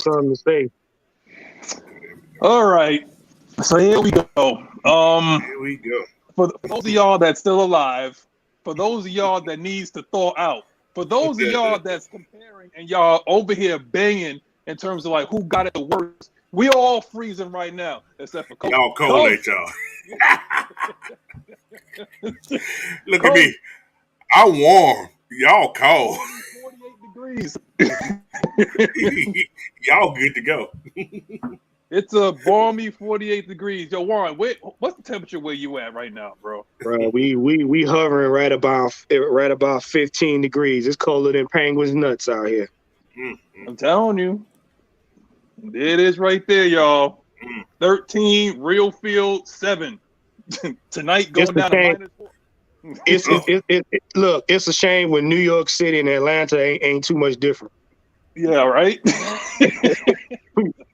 something to say. All right. So here we go. Here we go. For those of y'all that's still alive, for those of y'all that needs to thaw out, for those of y'all that's comparing and y'all over here banging in terms of like who got it the worst, we all freezing right now, except for Coach. Y'all cold, ain't y'all? Look at me. I'm warm. Y'all cold. 48 degrees. Y'all good to go. It's a balmy 48 degrees. Yo, Warren, what's the temperature where you at right now, bro? Bro, we hovering right about 15 degrees. It's colder than penguins' nuts out here. I'm telling you. There it is right there, y'all. 13, real field 7. Tonight going down to -4. Look, it's a shame when New York City and Atlanta ain't too much different. Yeah, right?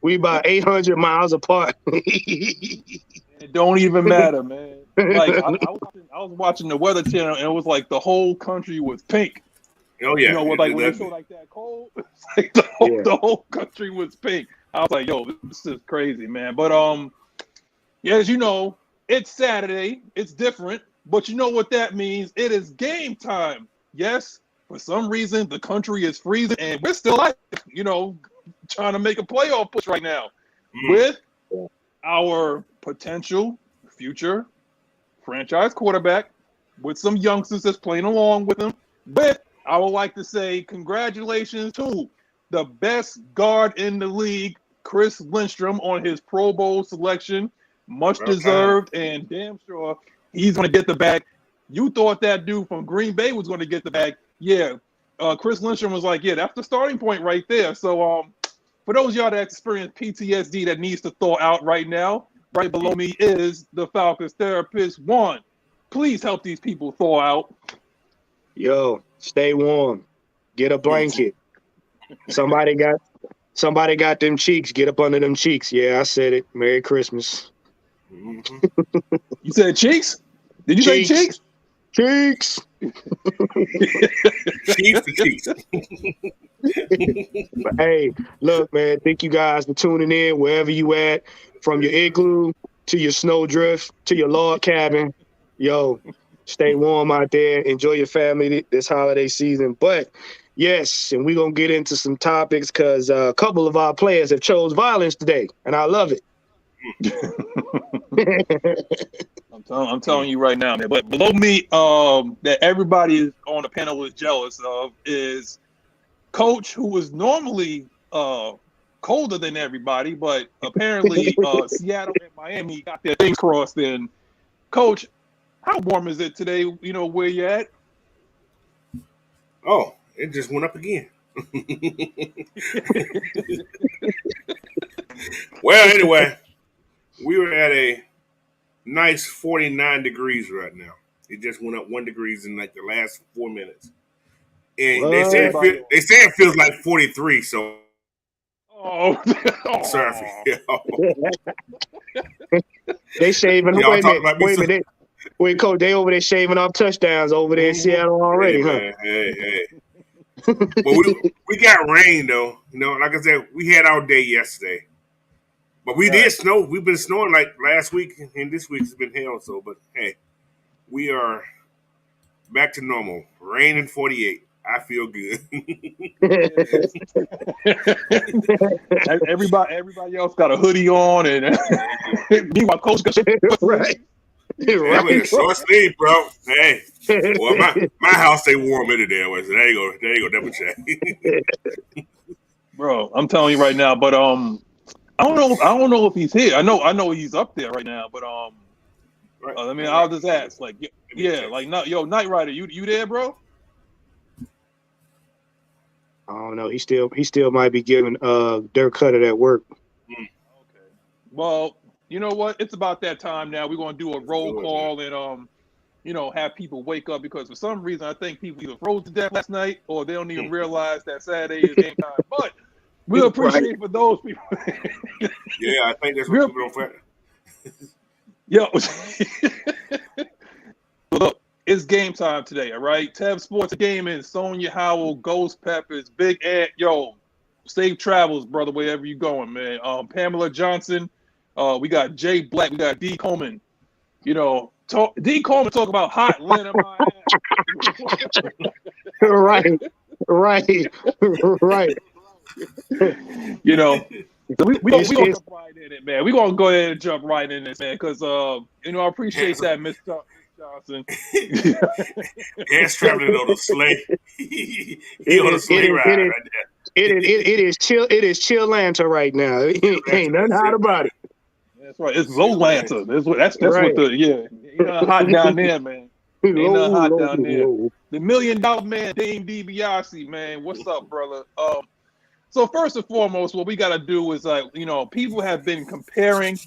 We about 800 miles apart. It don't even matter, man. Like I was watching the Weather Channel, and it was like the whole country was pink. Oh yeah, you know, like when they show like that cold, like the whole country was pink. I was like, yo, this is crazy, man. But yeah, as you know, it's Saturday. It's different, but you know what that means? It is game time. Yes, for some reason the country is freezing, and we're still like, you know, trying to make a playoff push right now with our potential future franchise quarterback, with some youngsters that's playing along with him. But I would like to say congratulations to the best guard in the league, Chris Lindstrom, on his Pro Bowl selection. Much deserved, and damn sure he's going to get the bag. You thought that dude from Green Bay was going to get the bag. Yeah, Chris Lindstrom was like, yeah, that's the starting point right there. So for those of y'all that experience PTSD that needs to thaw out right now, right below me is the Falcons therapist, Juan. Please help these people thaw out. Yo, stay warm. Get a blanket. Somebody got them cheeks. Get up under them cheeks. Yeah, I said it. Merry Christmas. You said cheeks? Did you say cheeks? Cheeks. Cheeks. But hey, look, man, thank you guys for tuning in wherever you at, from your igloo to your snowdrift to your log cabin. Yo, stay warm out there. Enjoy your family this holiday season. But yes, and we're going to get into some topics because a couple of our players have chose violence today, and I love it. I'm telling you right now, man. But below me, that everybody on the panel is jealous of is Coach, who was normally colder than everybody, but apparently Seattle and Miami got their things crossed. And Coach, how warm is it today? You know where you at? Oh, it just went up again. Well, anyway, we were at a nice 49 degrees right now. It just went up 1 degree in like the last 4 minutes. And they say it feels like 43, so sorry. They shaving. Wait a minute. Wait, Coach, they over there shaving off touchdowns over there in Seattle already, Hey. But we got rain though. You know, like I said, we had our day yesterday. But we did snow. We've been snowing like last week, and this week's been hell. So, but hey, we are back to normal. Rain in 48. I feel good. Everybody else got a hoodie on, and meanwhile, Coach got right. I'm in a short sleeve, bro. Hey, well, my house stay warm in there. So there you go, double check. Bro, I'm telling you right now, but I don't know if he's here. I know he's up there right now, but I'll just ask, like, like, Knight Rider, you there, bro? I don't know. He still might be giving Dirk Cutter at work. Okay. Well, you know what? It's about that time now. We're gonna do a roll call and have people wake up, because for some reason I think people either froze to death last night or they don't even realize that Saturday is game time. But we'll appreciate for those people. Yeah, I think that's what people don't find. Yo. Look, it's game time today, all right? Tev Sports Gaming, Sonia Howell, Ghost Peppers, Big Ant. Yo, safe travels, brother, wherever you going, man. Pamela Johnson, we got Jay Black, we got D Coleman. You know, D Coleman talk about hot land in my ass. Right. You know, so we gonna jump right in it, man. We gonna go ahead and jump right in this, man, because you know, I appreciate that, Miss Johnson. Ass traveling on a sleigh. He on a sleigh ride right there. It is chill. It is chill Lanta right now. Ain't nothing hot about it. That's right. It's low Lanta. That's right. What the Ain't nothing hot down there, man. Ain't nothing hot down there. The $1 million man, Dame DiBiase, man. What's up, brother? So first and foremost, what we got to do is, you know, people have been comparing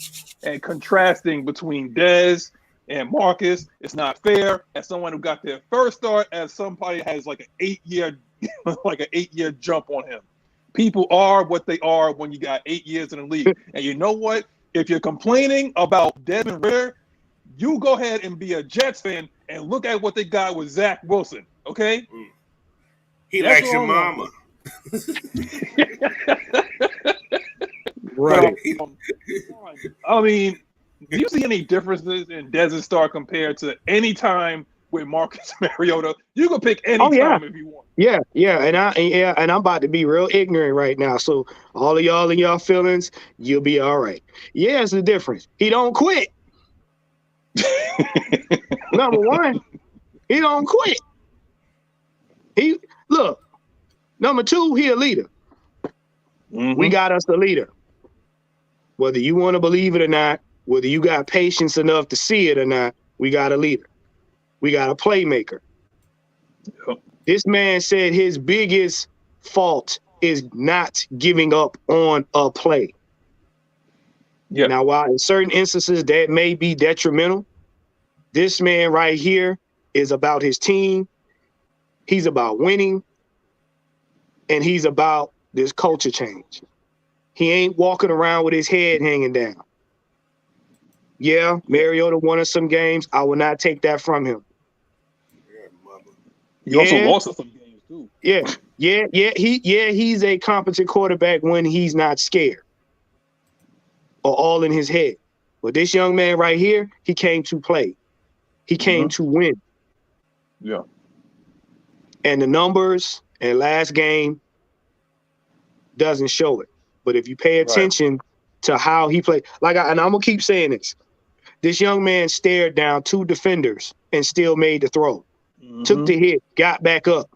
and contrasting between Dez and Marcus. It's not fair. As someone who got their first start, as somebody has like an 8-year jump on him. People are what they are when you got 8 years in the league. And you know what? If you're complaining about Desmond Ridder, you go ahead and be a Jets fan and look at what they got with Zach Wilson. Okay? He likes your mama. Right. I mean, do you see any differences in Dez's start compared to any time with Marcus Mariota? You can pick any time if you want. Yeah, and I'm about to be real ignorant right now. So all of y'all in y'all feelings, you'll be all right. Yeah, it's the difference. He don't quit. Number one, he don't quit. Number two, he a leader. Mm-hmm. We got us a leader. Whether you want to believe it or not, whether you got patience enough to see it or not, we got a leader. We got a playmaker. Yep. This man said his biggest fault is not giving up on a play. Yep. Now, while in certain instances that may be detrimental, this man right here is about his team. He's about winning. And he's about this culture change. He ain't walking around with his head hanging down. Yeah, Mariota won us some games. I will not take that from him. He also lost us some games too. He's a competent quarterback when he's not scared or all in his head. But this young man right here, he came to play. He came to win. Yeah. And the numbers and last game doesn't show it. But if you pay attention to how he played, and I'm gonna keep saying this young man stared down 2 defenders and still made the throw. Took the hit, got back up.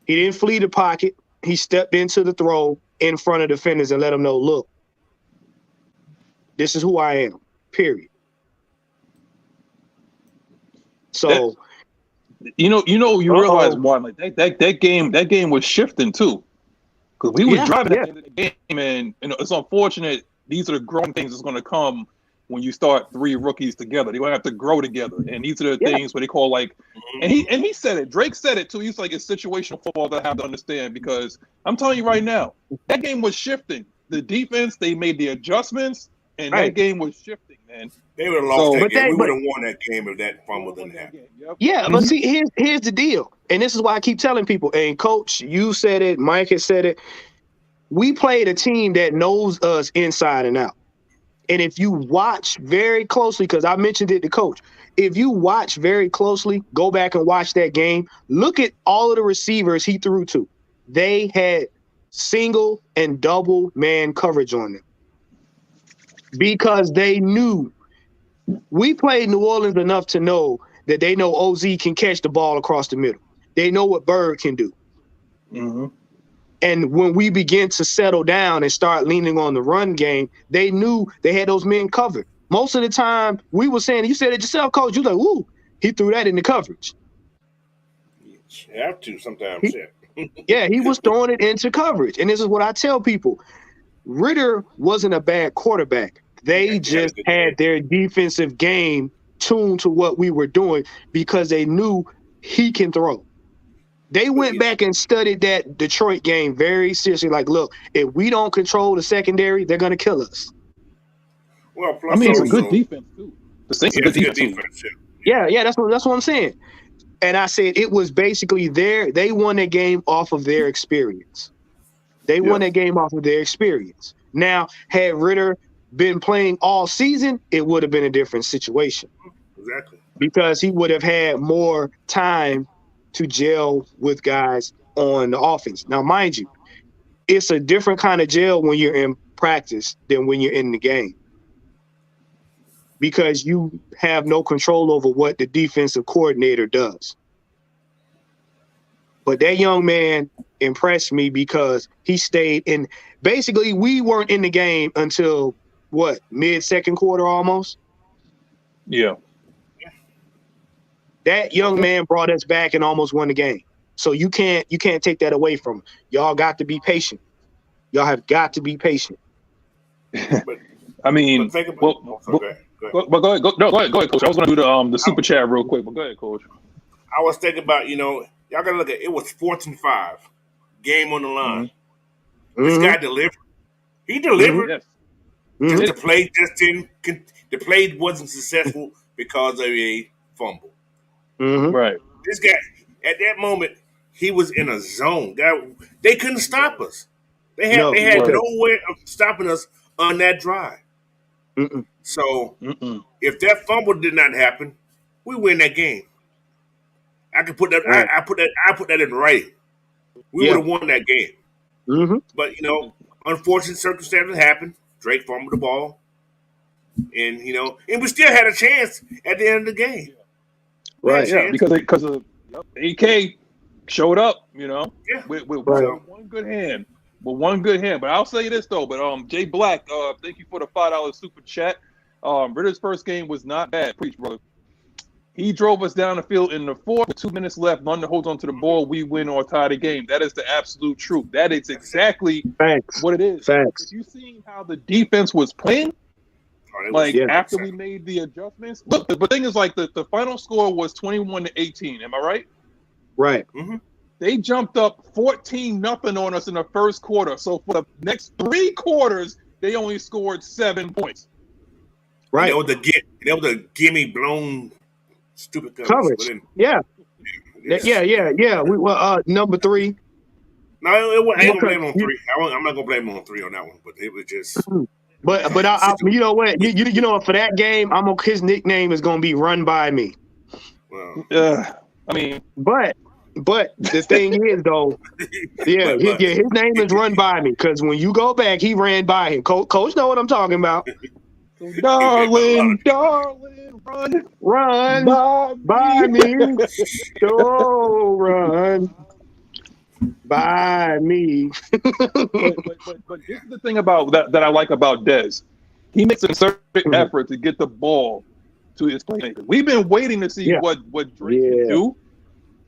He didn't flee the pocket. He stepped into the throw in front of defenders and let them know, look, this is who I am, period. So you realize one, like that game was shifting too. Because we were driving at the end of the game, and it's unfortunate. These are the growing things that's going to come when you start 3 rookies together. They're going to have to grow together, and these are the things what they call and he said it. Drake said it too. He's like, it's situational football that I have to understand, because I'm telling you right now, that game was shifting. The defense, they made the adjustments, and that game was shifting, man. They would have lost that game. We would have won that game if that fumble didn't happen. Yeah, but see, here's the deal. And this is why I keep telling people, and Coach, you said it, Mike has said it. We played a team that knows us inside and out. And if you watch very closely, because I mentioned it to Coach, if you watch very closely, go back and watch that game, look at all of the receivers he threw to. They had single and double man coverage on them because they knew. We played New Orleans enough to know that they know OZ can catch the ball across the middle. They know what Bird can do. Mm-hmm. And when we begin to settle down and start leaning on the run game, they knew they had those men covered. Most of the time, we were saying, you said it yourself, Coach, you like, ooh, he threw that in the coverage. You have to sometimes, he was throwing it into coverage. And this is what I tell people. Ridder wasn't a bad quarterback. They just had their defensive game tuned to what we were doing because they knew he can throw. They went back and studied that Detroit game very seriously. Like, look, if we don't control the secondary, they're going to kill us. Well, plus it's a good defense too. The Saints are good defense. Yeah, that's what I'm saying. And I said it was basically they won that game off of their experience. They won that game off of their experience. Now, had Ritter been playing all season, it would have been a different situation. Exactly. Because he would have had more time to gel with guys on the offense. Now, mind you, it's a different kind of gel when you're in practice than when you're in the game. Because you have no control over what the defensive coordinator does. But that young man impressed me because he stayed in. Basically, we weren't in the game until what, mid-second quarter almost? Yeah. That young man brought us back and almost won the game. So you can't take that away from him. Y'all got to be patient. Y'all have got to be patient. I mean, go ahead, Coach. I was going to do the super chat real quick, but go ahead, Coach. I was thinking about, y'all got to look at it. Was 4th and 5, game on the line. Mm-hmm. This guy delivered. He delivered. Mm-hmm. Just the play wasn't successful because of a fumble. Mm-hmm. Right. This guy, at that moment, he was in a zone. They couldn't stop us. They had no way of stopping us on that drive. Mm-mm. So if that fumble did not happen, we win that game. I could put that. Right. I put that in writing. We would have won that game. Mm-hmm. But unfortunate circumstances happened. Drake fumbled the ball, and and we still had a chance at the end of the game. Right. Yeah, because of AK showed up. With one good hand. With one good hand. But I'll say this though. But Jay Black, thank you for the $5 super chat. Ritter's first game was not bad. Preach, brother. He drove us down the field in the 4th with 2 minutes left. London holds on to the ball. We win or tie the game. That is the absolute truth. That is exactly what it is. Facts. If you seen how the defense was playing, after we made the adjustments. Look, the thing is, the final score was 21-18. Am I right? Right. Mm-hmm. They jumped up 14-0 on us in the first quarter. So for the next 3 quarters, they only scored 7 points. Right. And they were the gimme blown stupid coverage. Yeah. We number 3. No, I ain't gonna blame him on 3. I'm not gonna blame him on 3 on that one. But it was just. But I you know what? You know, for that game, his nickname is gonna be Run By Me. Well, I mean, but the thing is though, his name is Run By Me because when you go back, he ran by him. Coach know what I'm talking about. Darling, run by me. So run by me. but this is the thing about that I like about Dez. He makes a certain effort to get the ball to his playmakers. We've been waiting to see what Drake can do,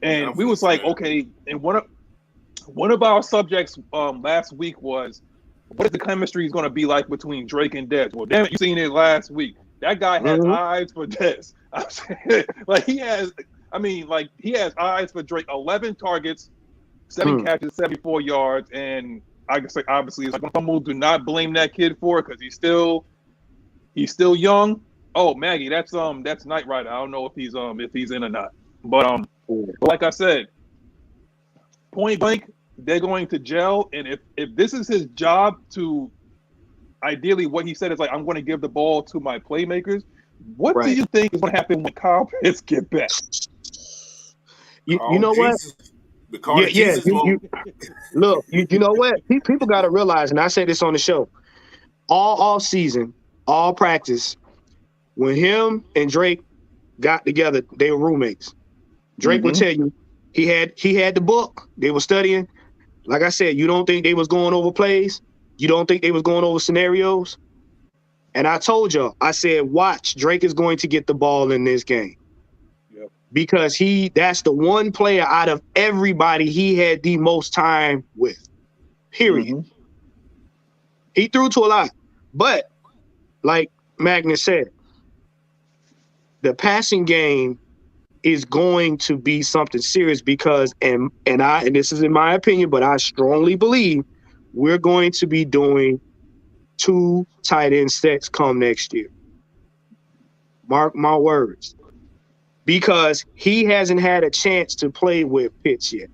and we was like, okay. And one of our subjects last week was, what is the chemistry is going to be like between Drake and Dez? Well, damn it, you seen it last week. That guy has eyes for Dez. He has eyes for Drake. 11 targets, 7 catches, 74 yards, and I guess obviously it's like some do not blame that kid for it because he's still young. Oh, Maggie, that's Knight Rider. I don't know if he's in or not. But like I said, point blank, they're going to gel, and if this is his job to, ideally what he said is I'm going to give the ball to my playmakers. What do you think is going to happen when Kyle Pitts get back? You know Jesus. What? Look, you know what? People got to realize, and I say this on the show, all season, all practice, when him and Drake got together, they were roommates. Drake would tell you he had the book. They were studying. Like I said, you don't think they was going over plays? You don't think they was going over scenarios? And I told y'all, I said, watch, Drake is going to get the ball in this game. Yep. Because that's the one player out of everybody he had the most time with, period. He threw to a lot. But like Magnus said, the passing game is going to be something serious because, and this is in my opinion, but I strongly believe we're going to be doing 2 tight end sets come next year. Mark my words. because he hasn't had a chance to play with Pitts yet.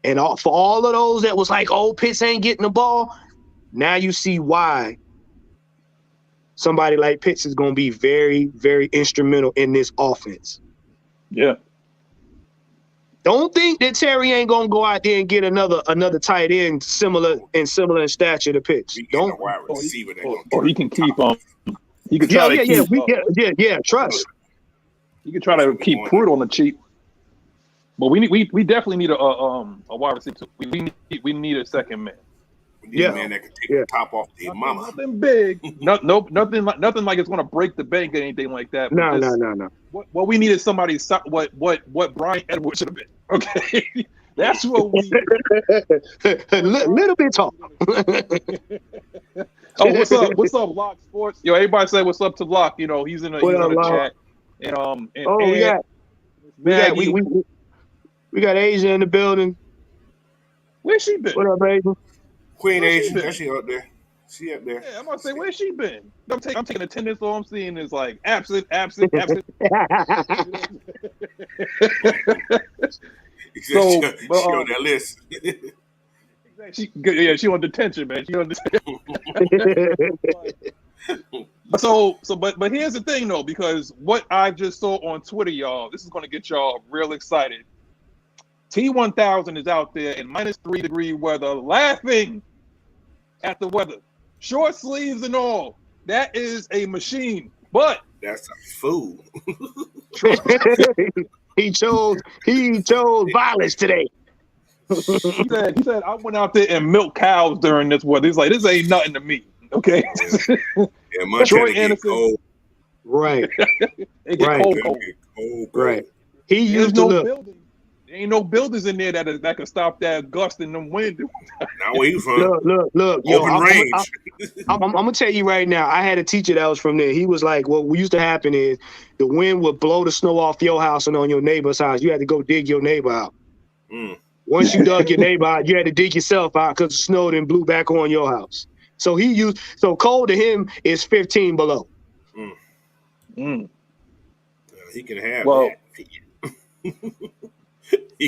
And for all of those that was like, oh, Pitts ain't getting the ball, now you see why somebody like Pitts is going to be very, very instrumental in this offense. Yeah. Don't think that Terry ain't going to go out there and get another tight end similar in stature to Pitts. Don't. Or he can keep he could try to keep. Trust. He could try to keep Pruitt on the cheap. But we definitely need a wide receiver. We need a second man. We need a man that can take the top off the mama. Nothing big. Nothing like it's going to break the bank or anything like that. No. What we need is somebody. What Brian Edwards should have been. Okay, that's what we. Little bit tall. Oh, what's up, Lock Sports? Yo, everybody say what's up to Lock. You know he's in the chat. And we got Asia in the building. Where's she been? What up, Asia? Queen Asia, she up there. She up there. Yeah, I'm gonna say, where's she been? I'm taking attendance. All I'm seeing is like absent. She on that list. She on detention, man. She on detention. But here's the thing though, because what I just saw on Twitter, y'all, this is gonna get y'all real excited. T1000 is out there in -3-degree weather, laughing at the weather, short sleeves and all. That is a machine, but that's a fool. he chose violence today. He said I went out there and milked cows during this weather. He's like, this ain't nothing to me. Okay. Yeah, Troy Anderson. Cold. Right. It get cold. Right. He used to look. Building. There ain't no buildings in there that can stop that gust and them wind. Now where you from? Look. Open range. I'm gonna tell you right now. I had a teacher that was from there. He was like, what used to happen is the wind would blow the snow off your house and on your neighbor's house. You had to go dig your neighbor out. Once you dug your neighbor out, you had to dig yourself out because the snow then blew back on your house. So cold to him is 15 below. He can have that.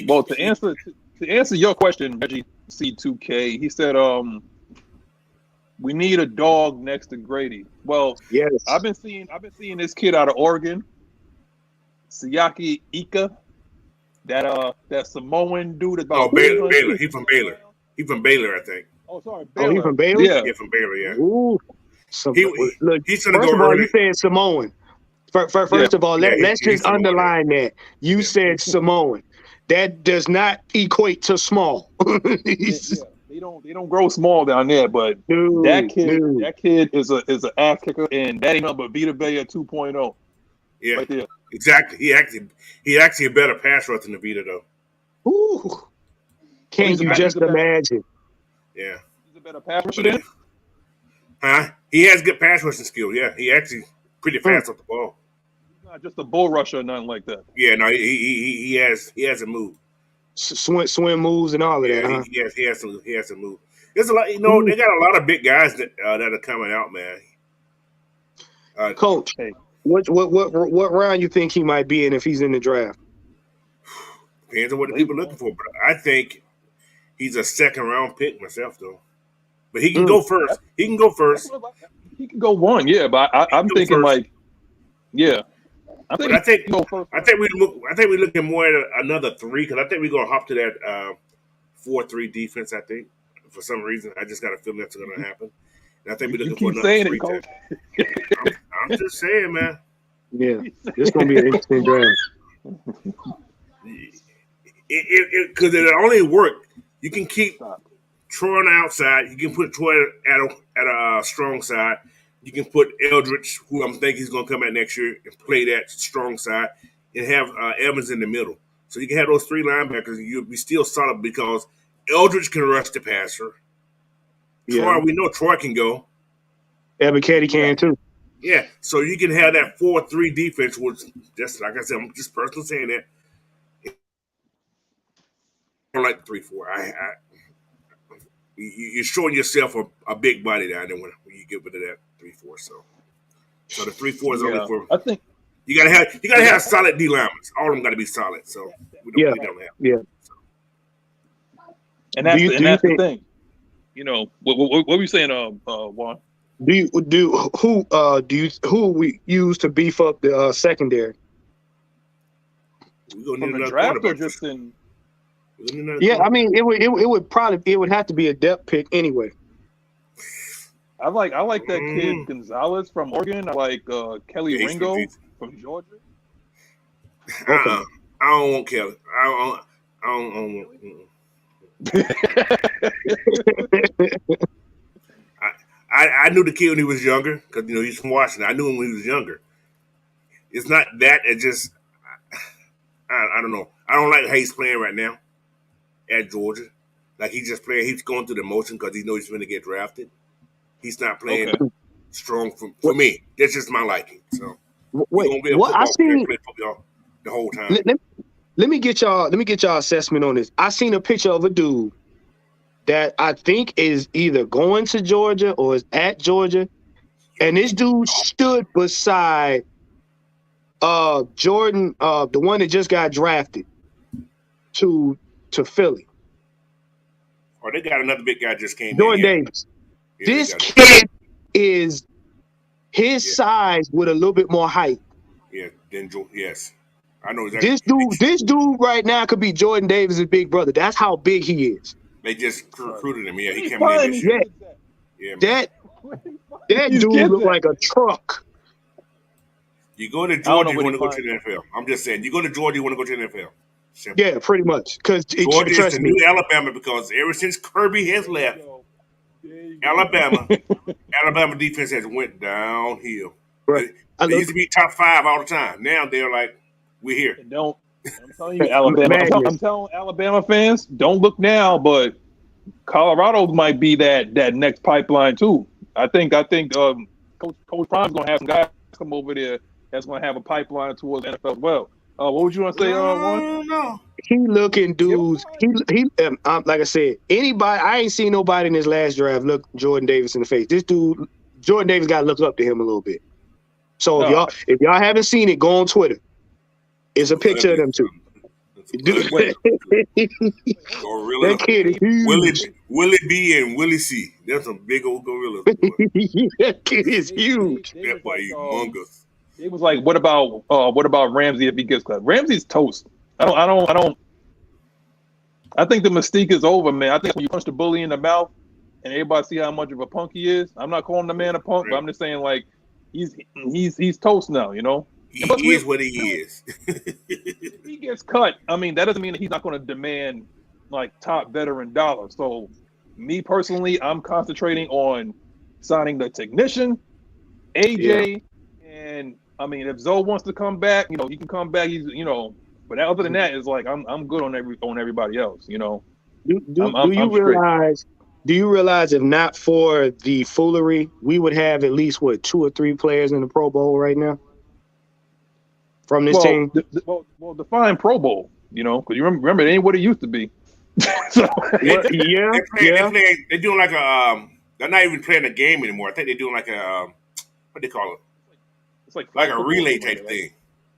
Well, to answer your question, Maggie C2K, he said, we need a dog next to Grady. Well, yes, I've been seeing this kid out of Oregon, Siaki Ika, that Samoan dude about. Baylor. He's from Baylor. He's from Baylor, I think. Oh, sorry, Baylor. Oh, he's from Baylor. Yeah, from Baylor. Yeah. Ooh. He's gonna first go of all, early. you said Samoan. First of all, let's just underline that. You said Samoan. That does not equate to small. They don't grow small down there, but that kid is an ass kicker, and that ain't nothing but Vita Vea 2.0. Yeah, right there. Exactly. He actually a better pass rusher than Vita though. Ooh, can you just imagine? Yeah, he's a better pass rusher than. Huh? He has good pass rushing skill. Yeah, he actually pretty fast off the ball. Not just a bull rusher or nothing like that. Yeah, no, he has a move. Swim moves and all of that. Huh? He has to move. There's a lot, they got a lot of big guys that are coming out, man. Coach, what round you think he might be in if he's in the draft? Depends on what the people are looking for, but I think he's a second round pick myself, though. But he can go first. He can go first. He can go one, yeah. But I'm thinking first. Like, yeah. I think we're looking more at another 3 because I think we're gonna hop to that 4-3 defense. I think for some reason I just got a feeling that's gonna happen. And I think we're looking for another 3. I'm just saying, man. Yeah, it's gonna be an interesting draft. Because it only work. You can keep Troy on the outside. You can put Troy at a strong side. You can put Eldridge, who I'm thinking he's going to come out next year, and play that strong side, and have Evans in the middle. So you can have those 3 linebackers, and you'll be still solid because Eldridge can rush the passer. Yeah. Troy, we know Troy can go. Katie can too. Yeah, so you can have that 4-3 defense, which, just like I said, I'm just personally saying that. I don't like the 3-4. You're showing yourself a big body down there when you get rid of that 3-4. So the 3-4 is only for. You gotta have solid D linemen. All of them gotta be solid. So we don't have. Yeah. And that's the thing. You know, what were you saying, Juan? Who we use to beef up the secondary? From the draft or just in? Yeah, I mean, it would have to be a depth pick anyway. I like that kid Gonzalez from Oregon. I like Kelly Ringo from Georgia. I don't want Kelly. I don't want. I knew the kid when he was younger because he's from Washington. I knew him when he was younger. It's not that. It's just I don't know. I don't like how he's playing right now at Georgia. Like he's just playing. He's going through the motion because he knows he's going to get drafted. He's not playing strong for me. That's just my liking. So what I seen the whole time. Let me get y'all assessment on this. I seen a picture of a dude that I think is either going to Georgia or is at Georgia, and this dude stood beside Jordan, the one that just got drafted to Philly. Oh, they got another big guy just came. Jordan Davis. Yeah, this kid is his size with a little bit more height. Yeah, yes. I know exactly. This dude right now could be Jordan Davis' big brother. That's how big he is. They just recruited him. Yeah, he came in this year. Yeah, that dude look like a truck. You go to Georgia, you want to go to the NFL. I'm just saying, you go to Georgia, you want to go to the NFL. Simple. Yeah, pretty much. Because Georgia is the new Alabama because ever since Kirby has left, Alabama defense has went downhill. Right. They used to be top 5 all the time. Now they're like, we're here. I'm telling you, Alabama. I'm telling Alabama fans, don't look now, but Colorado might be that next pipeline too. I think Coach Prime's gonna have some guys come over there that's gonna have a pipeline towards the NFL as well. What would you want to say, Juan? No. He looking dudes. He like I said, anybody. I ain't seen nobody in this last draft look Jordan Davis in the face. This dude, Jordan Davis, got to look up to him a little bit. So if y'all haven't seen it, go on Twitter. It's a picture of them two. That kid is huge. Willie B and Willie C. That's some big old gorillas. That kid is huge. That boy humongous. It was like, what about Ramsey if he gets cut? Ramsey's toast. I think the mystique is over, man. I think when you punch the bully in the mouth and everybody see how much of a punk he is, I'm not calling the man a punk, but I'm just saying like he's toast now, you know. He is what he is. If he gets cut, I mean, that doesn't mean that he's not going to demand like top veteran dollars. So, me personally, I'm concentrating on signing the technician, AJ, and I mean, if Zoe wants to come back, he can come back. He's, but other than that, it's like I'm good on everybody else. Do you realize if not for the foolery, we would have at least 2 or 3 players in the Pro Bowl right now? From this team? Define Pro Bowl, because you remember it ain't what it used to be. So, they're doing like they're not even playing a game anymore. I think they're doing like a, what they call it? It's like a relay type thing.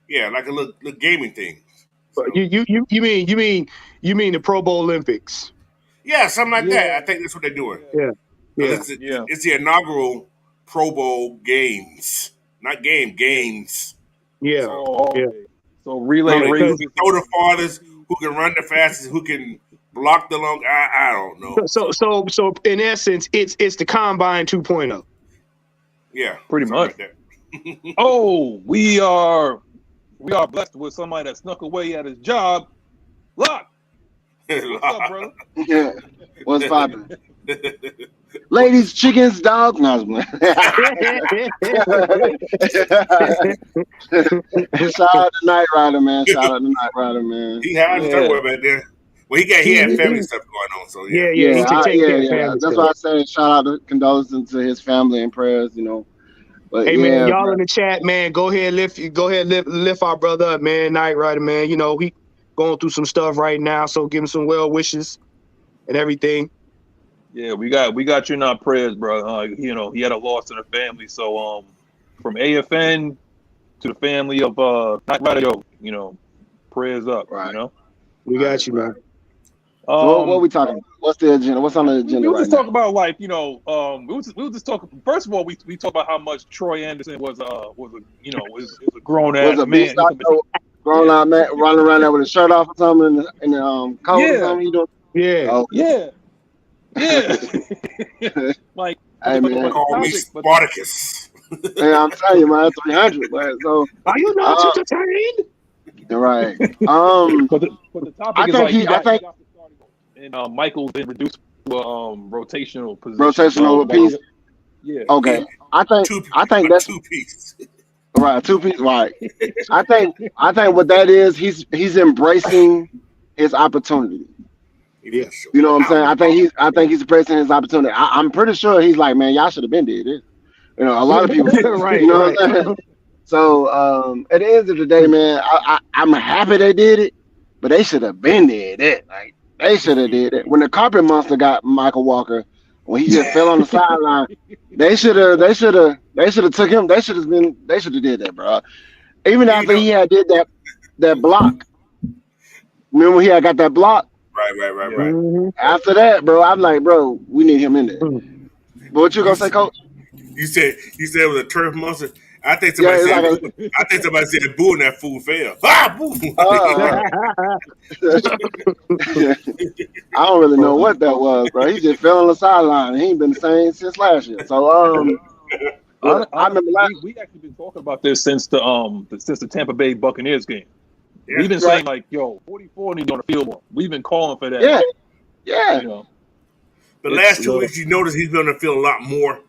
Yeah, like a little gaming thing. So. You mean the Pro Bowl Olympics? Yeah, something like that. I think that's what they're doing. Yeah. It's the inaugural Pro Bowl games, not games. Yeah. So relay races. Who can throw the farthest, who can run the fastest, who can block the long. I don't know. So in essence, it's the Combine 2.0. Yeah, pretty much. Like we are blessed with somebody that snuck away at his job. Lock. What's up, brother? Yeah. What's poppin'? Ladies, chickens, dogs. No, shout out to Night Rider, man. He had trouble back there. Well, he had family stuff going on, so yeah. That's why I say shout out to condolences to his family and prayers, But hey man, y'all in the chat, man, go ahead lift our brother up, man. Night Rider, man. He going through some stuff right now, so give him some well wishes and everything. Yeah, we got you in our prayers, bro. He had a loss in the family, so from AFN to the family of Knight Rider, yo, prayers up. Right. We got you, man. So what are we talking about? What's the agenda? What's on the agenda we right just now? talk about like, we were just talking. First of all, we talk about how much Troy Anderson was a grown ass man. Grown out man running around there with his shirt off or something in the cold or something. You know? Yeah. Oh. Yeah. Like, hey man, call me Spartacus. Yeah, I'm telling you, man, 300. Man. So are you not entertained? Right. But the topic is like and Michael's been reduced to a rotational position. Rotational piece. Yeah. Okay. I think that's 2 piece. Right, 2 piece. Right. I think what that is, he's embracing his opportunity. Yeah. You know what I'm saying? I think he's embracing his opportunity. I'm pretty sure he's like, man, y'all should have been did this. You know, a lot of people. Right. You know what I'm saying? So at the end of the day, man, I'm happy they did it, but they should have been did it. Like they should have did it. When the carpet monster got Michael Walker, when he just fell on the sideline, they should have took him. They should have did that, bro. Even after he had did that block. Remember he had got that block? Right. Mm-hmm. After that, bro, I'm like, bro, we need him in there. But what you gonna say, Coach? You said it was a turf monster. I think somebody said boo and that fool fell. Ah, boo! I don't really know what that was, bro. He just fell on the sideline. He ain't been the same since last year. So I remember we actually been talking about this since the Tampa Bay Buccaneers game. Yeah, we've been saying like, 44 needs on the field more. We've been calling for that. Yeah. The last 2 weeks, you notice he's going to feel a lot more,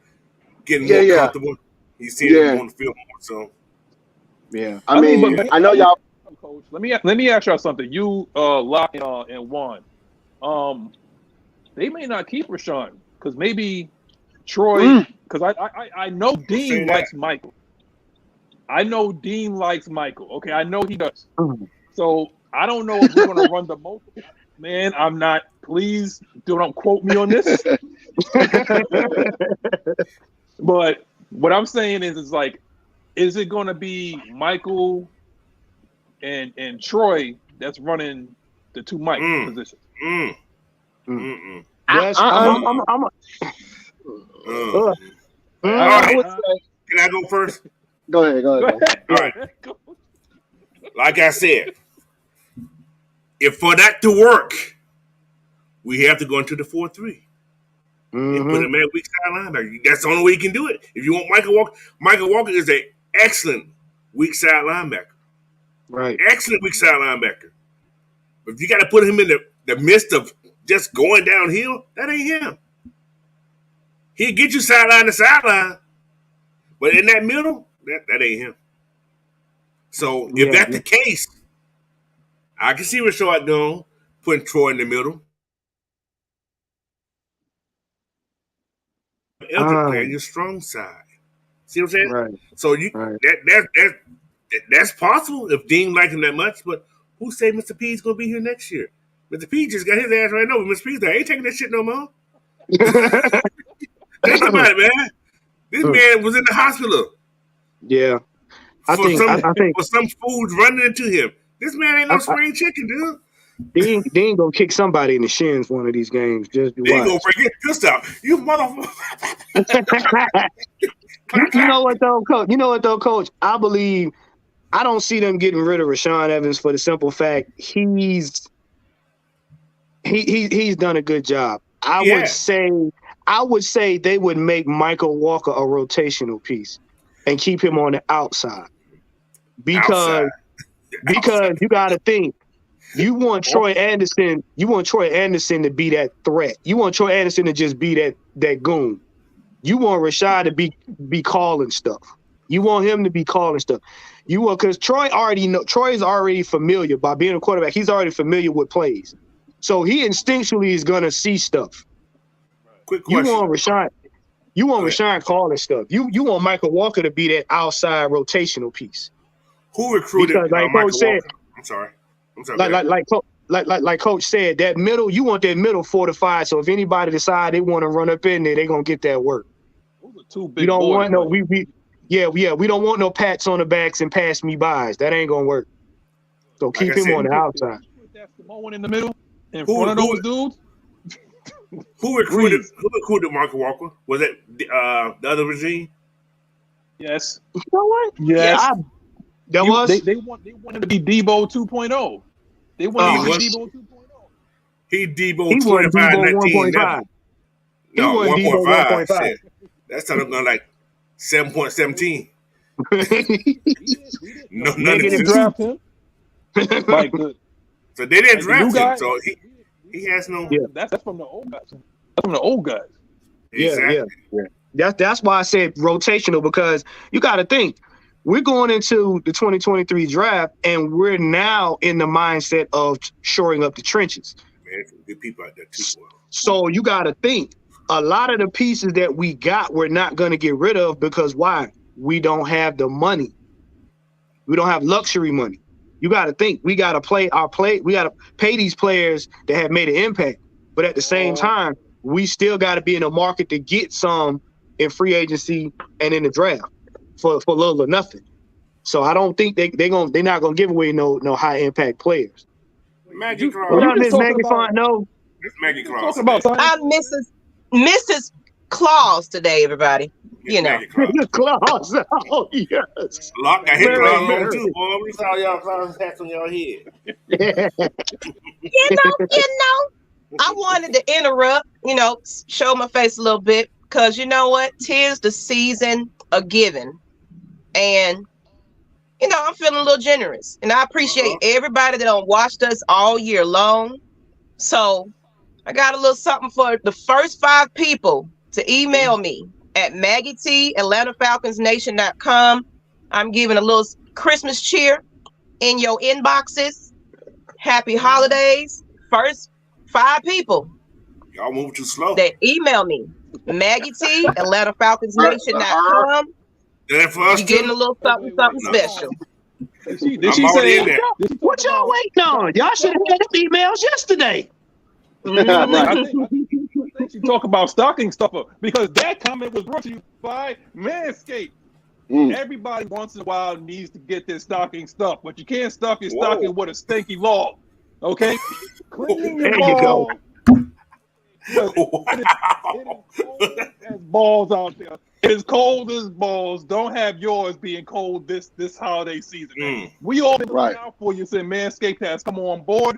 getting more comfortable. He's seeing him on the field more. So, yeah. I mean, I know y'all. Coach, let me ask y'all something. You, Locke and Juan, they may not keep Rashawn because maybe Troy. Because I know Dean likes Michael. I know Dean likes Michael. Okay, I know he does. So I don't know if we're going to run the most. Man, I'm not. Please don't quote me on this. But what I'm saying is like, is it going to be Michael and Troy that's running the 2 Mike positions? Yes, I would say. Can I go first? Go ahead. All right. Like I said, if for that to work, we have to go into the 4-3 and put him at weak side linebacker. That's the only way you can do it. If you want Michael Walker is an excellent weak side linebacker. Right. Excellent weak side linebacker. But if you got to put him in the midst of just going downhill, that ain't him. He'll get you sideline to sideline, but in that middle, that ain't him. So if that's the case, I can see Rashad doing putting Troy in the middle. Eldrick playing your strong side. See what I'm saying? Right. So that's possible if Dean liked him that much. But who say Mr. P's gonna be here next year? Mr. P just got his ass right now. Mr. P's like, ain't taking that shit no more. Think about it, man. This man was in the hospital. Yeah. I think for some fools running into him. This man ain't no spring chicken, dude. Dean gonna kick somebody in the shins one of these games. Just Dean gonna break his fist out. You motherfucker. You know what though, Coach? I don't see them getting rid of Rashaan Evans for the simple fact he's done a good job. I would say they would make Michael Walker a rotational piece and keep him on the outside. Because you gotta think, you want Troy Anderson to be that threat. You want Troy Anderson to just be that goon. You want Rashad to be calling stuff. You want him to be calling stuff. You want, because Troy is already familiar by being a quarterback. He's already familiar with plays. So he instinctually is gonna see stuff. Quick question. You want Rashaan calling stuff. You want Michael Walker to be that outside rotational piece. Who recruited like Michael Coach said, Walker? I'm sorry. Like Coach said, that middle, you want that middle fortified. So if anybody decide they want to run up in there, they're gonna get that work. Those are 2 big you don't boys, want no we Yeah, we don't want no pats on the backs and pass me bys. That ain't gonna work. So Like keep I him said, on the outside. Put that Samoan in the middle, in Who- front of who- those dudes. Who recruited Breeze. Michael Walker? Was it the other regime? Yes. You know what? Yes. That was. They wanted to be Debo 2.0. They wanted to be Debo 2.0. He Debo He wasn't 25, Debo 19, 1.5. He No, wasn't Debo 1.5. 1.5. Shit. That's not going like 7.17. No, none of Negative this. Draft him. Like the, So they didn't like the draft new him. guy. So he has no. Yeah. That's from the old guys. That's from the old guys. Exactly. That's why I said rotational, because you got to think we're going into the 2023 draft and we're now in the mindset of shoring up the trenches. Man, some good people out there too. Boy. So you got to think a lot of the pieces that we got, we're not going to get rid of, because why? We don't have the money. We don't have luxury money. You got to think we got to we got to pay these players that have made an impact. But at the same time, we still got to be in the market to get some in free agency and in the draft for little or nothing. So I don't think they're not gonna give away no high impact players. Maggie Claus. What up, Ms Maggie T? No, It's Maggie Claus. Talking about I'm Mrs. Claus today, everybody. You know. Mrs. Claus. Oh yes. Lock got his Very, claws on very. too, boy. We saw y'all claws hats on y'all head. You know, I wanted to interrupt, show my face a little bit, because you know what? 'Tis the season of giving. And, I'm feeling a little generous. And I appreciate everybody that watched us all year long. So I got a little something for the first 5 people to email me at Maggie T, AtlantaFalconsNation.com. I'm giving a little Christmas cheer in your inboxes. Happy holidays. First 5 people Y'all move too slow. that email me, Maggie T, AtlantaFalconsNation.com. That for us You're getting a too? little something special. Did I'm she already say in there. What y'all waiting on? Y'all should have had them emails yesterday. I think she talk about stocking stuffer, because that comment was brought to you by Manscaped. Everybody once in a while needs to get their stocking stuff, but you can't stuff your stocking with a stinky log. Okay? Clean your There you go. It is cold as balls out there. It is cold as balls. Don't have yours being cold this holiday season. We all been looking out for you, saying Manscaped has come on board.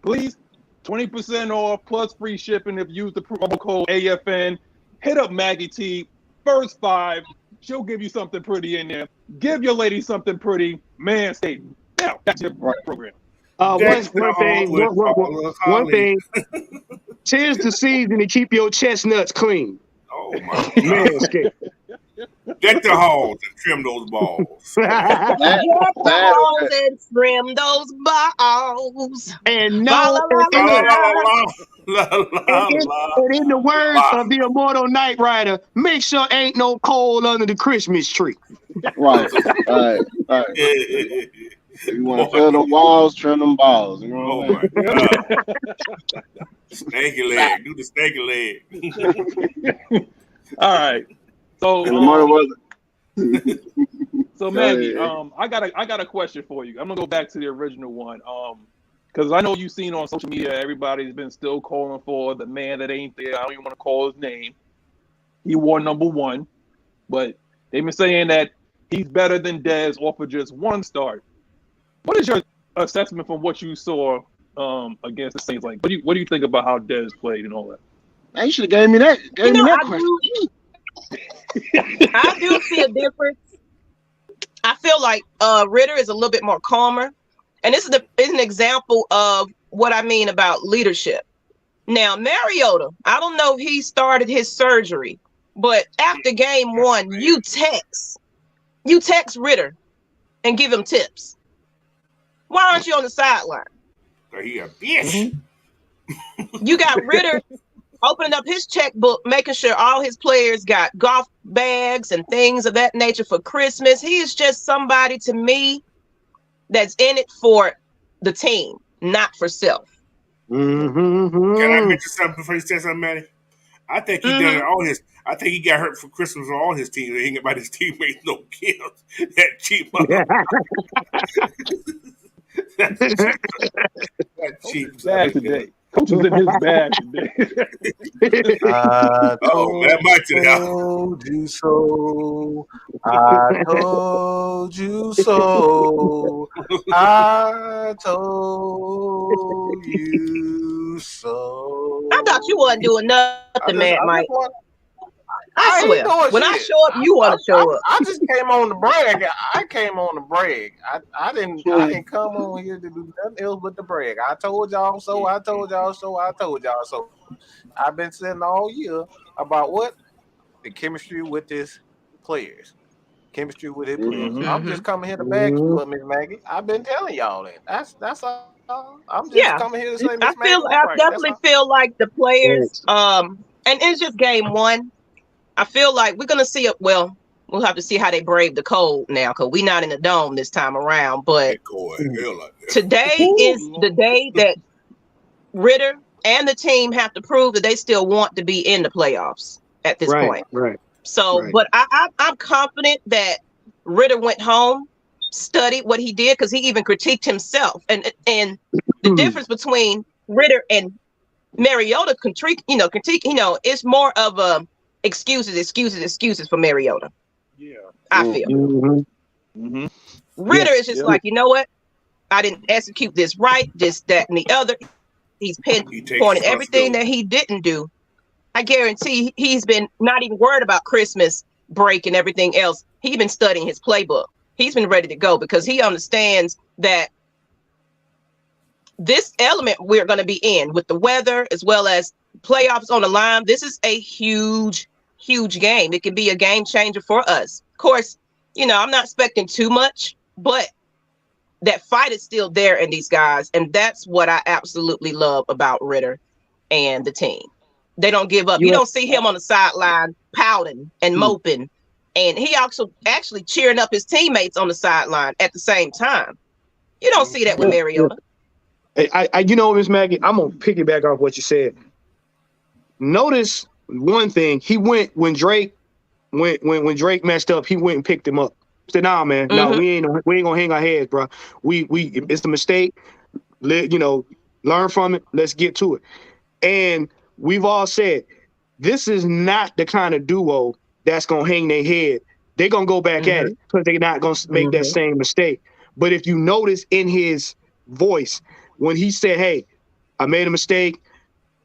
Please, 20% off plus free shipping if you use the promo code AFN. Hit up Maggie T. First 5. She'll give you something pretty in there. Give your lady something pretty. Manscaped. Now, that's your program. One thing. 'Tis the season to keep your chestnuts clean. Oh my God. Manscaped. Deck the halls and trim those balls. Get the balls and trim those balls. And in the words of the immortal Knight Rider, make sure ain't no coal under the Christmas tree. Right. You want to fill the walls, trim them balls. You know Oh what my God. Stanky leg. Do the stanky leg. All right. So And the mother was So Maggie, I got a question for you. I'm gonna go back to the original one. Because I know you've seen on social media, everybody's been still calling for the man that ain't there. I don't even want to call his name. He wore number 1, but they've been saying that he's better than Dez off of just 1 start. What is your assessment from what you saw against the Saints? Like, what do you think about how Dez played and all that? Man, you should have gave me that. I do see a difference. I feel like Ritter is a little bit more calmer. And this is an example of what I mean about leadership. Now, Mariota, I don't know if he started his surgery, but after game 1, you text Ritter and give him tips. Why aren't you on the sideline? He a bitch. You got Ritter opening up his checkbook, making sure all his players got golf bags and things of that nature for Christmas. He is just somebody to me that's in it for the team, not for self. Can I mention something before you say something, Maddie? I think he done it all his. I think he got hurt for Christmas on all his teams. He ain't about his teammates no kills. That cheap That's cheap. That's cheap. Bag today. Coach was in his bag today. Told you so. I told you so. I told you so. I thought you wasn't doing nothing, man, Mike. I swear. When I show up, you want to show up. I just came on to brag. I came on to brag. I didn't come on here to do nothing else but to brag. I told y'all so. I told y'all so. I told y'all so. I've been saying all year about what? The chemistry with his players. Chemistry with his players. I'm just coming here to bag you up, Ms. Maggie. I've been telling y'all that. That's all. I'm just coming here to say Ms. Maggie. I definitely feel like the players, and it's just game one. I feel like we're gonna see it. Well, we'll have to see how they brave the cold now, because we're not in the dome this time around. But today is the day that Ritter and the team have to prove that they still want to be in the playoffs at this point. Right. So, but I'm confident that Ritter went home, studied what he did, because he even critiqued himself, and the difference between Ritter and Mariota critique, it's more of a excuses for Mariota. Yeah, I feel. Ritter is just like, you know what? I didn't execute this right, this, that, and the other. He's pinpointed everything that he didn't do. I guarantee he's been not even worried about Christmas break and everything else. He's been studying his playbook. He's been ready to go because he understands that this element we're going to be in with the weather as well as playoffs on the line. This is a huge game. It could be a game changer for us. Of course, I'm not expecting too much, but that fight is still there in these guys. And that's what I absolutely love about Ritter and the team. They don't give up. You don't see him on the sideline pouting and moping. And he also actually cheering up his teammates on the sideline at the same time. You don't see that with Mariota. Ms. Maggie, I'm going to piggyback off what you said. Notice one thing. He went when Drake messed up, he went and picked him up. Said, nah, man, no, we ain't gonna hang our heads, bro. We it's a mistake. Learn from it. Let's get to it. And we've all said this is not the kind of duo that's gonna hang their head. They're gonna go back at it because they're not gonna make that same mistake. But if you notice in his voice when he said, "Hey, I made a mistake.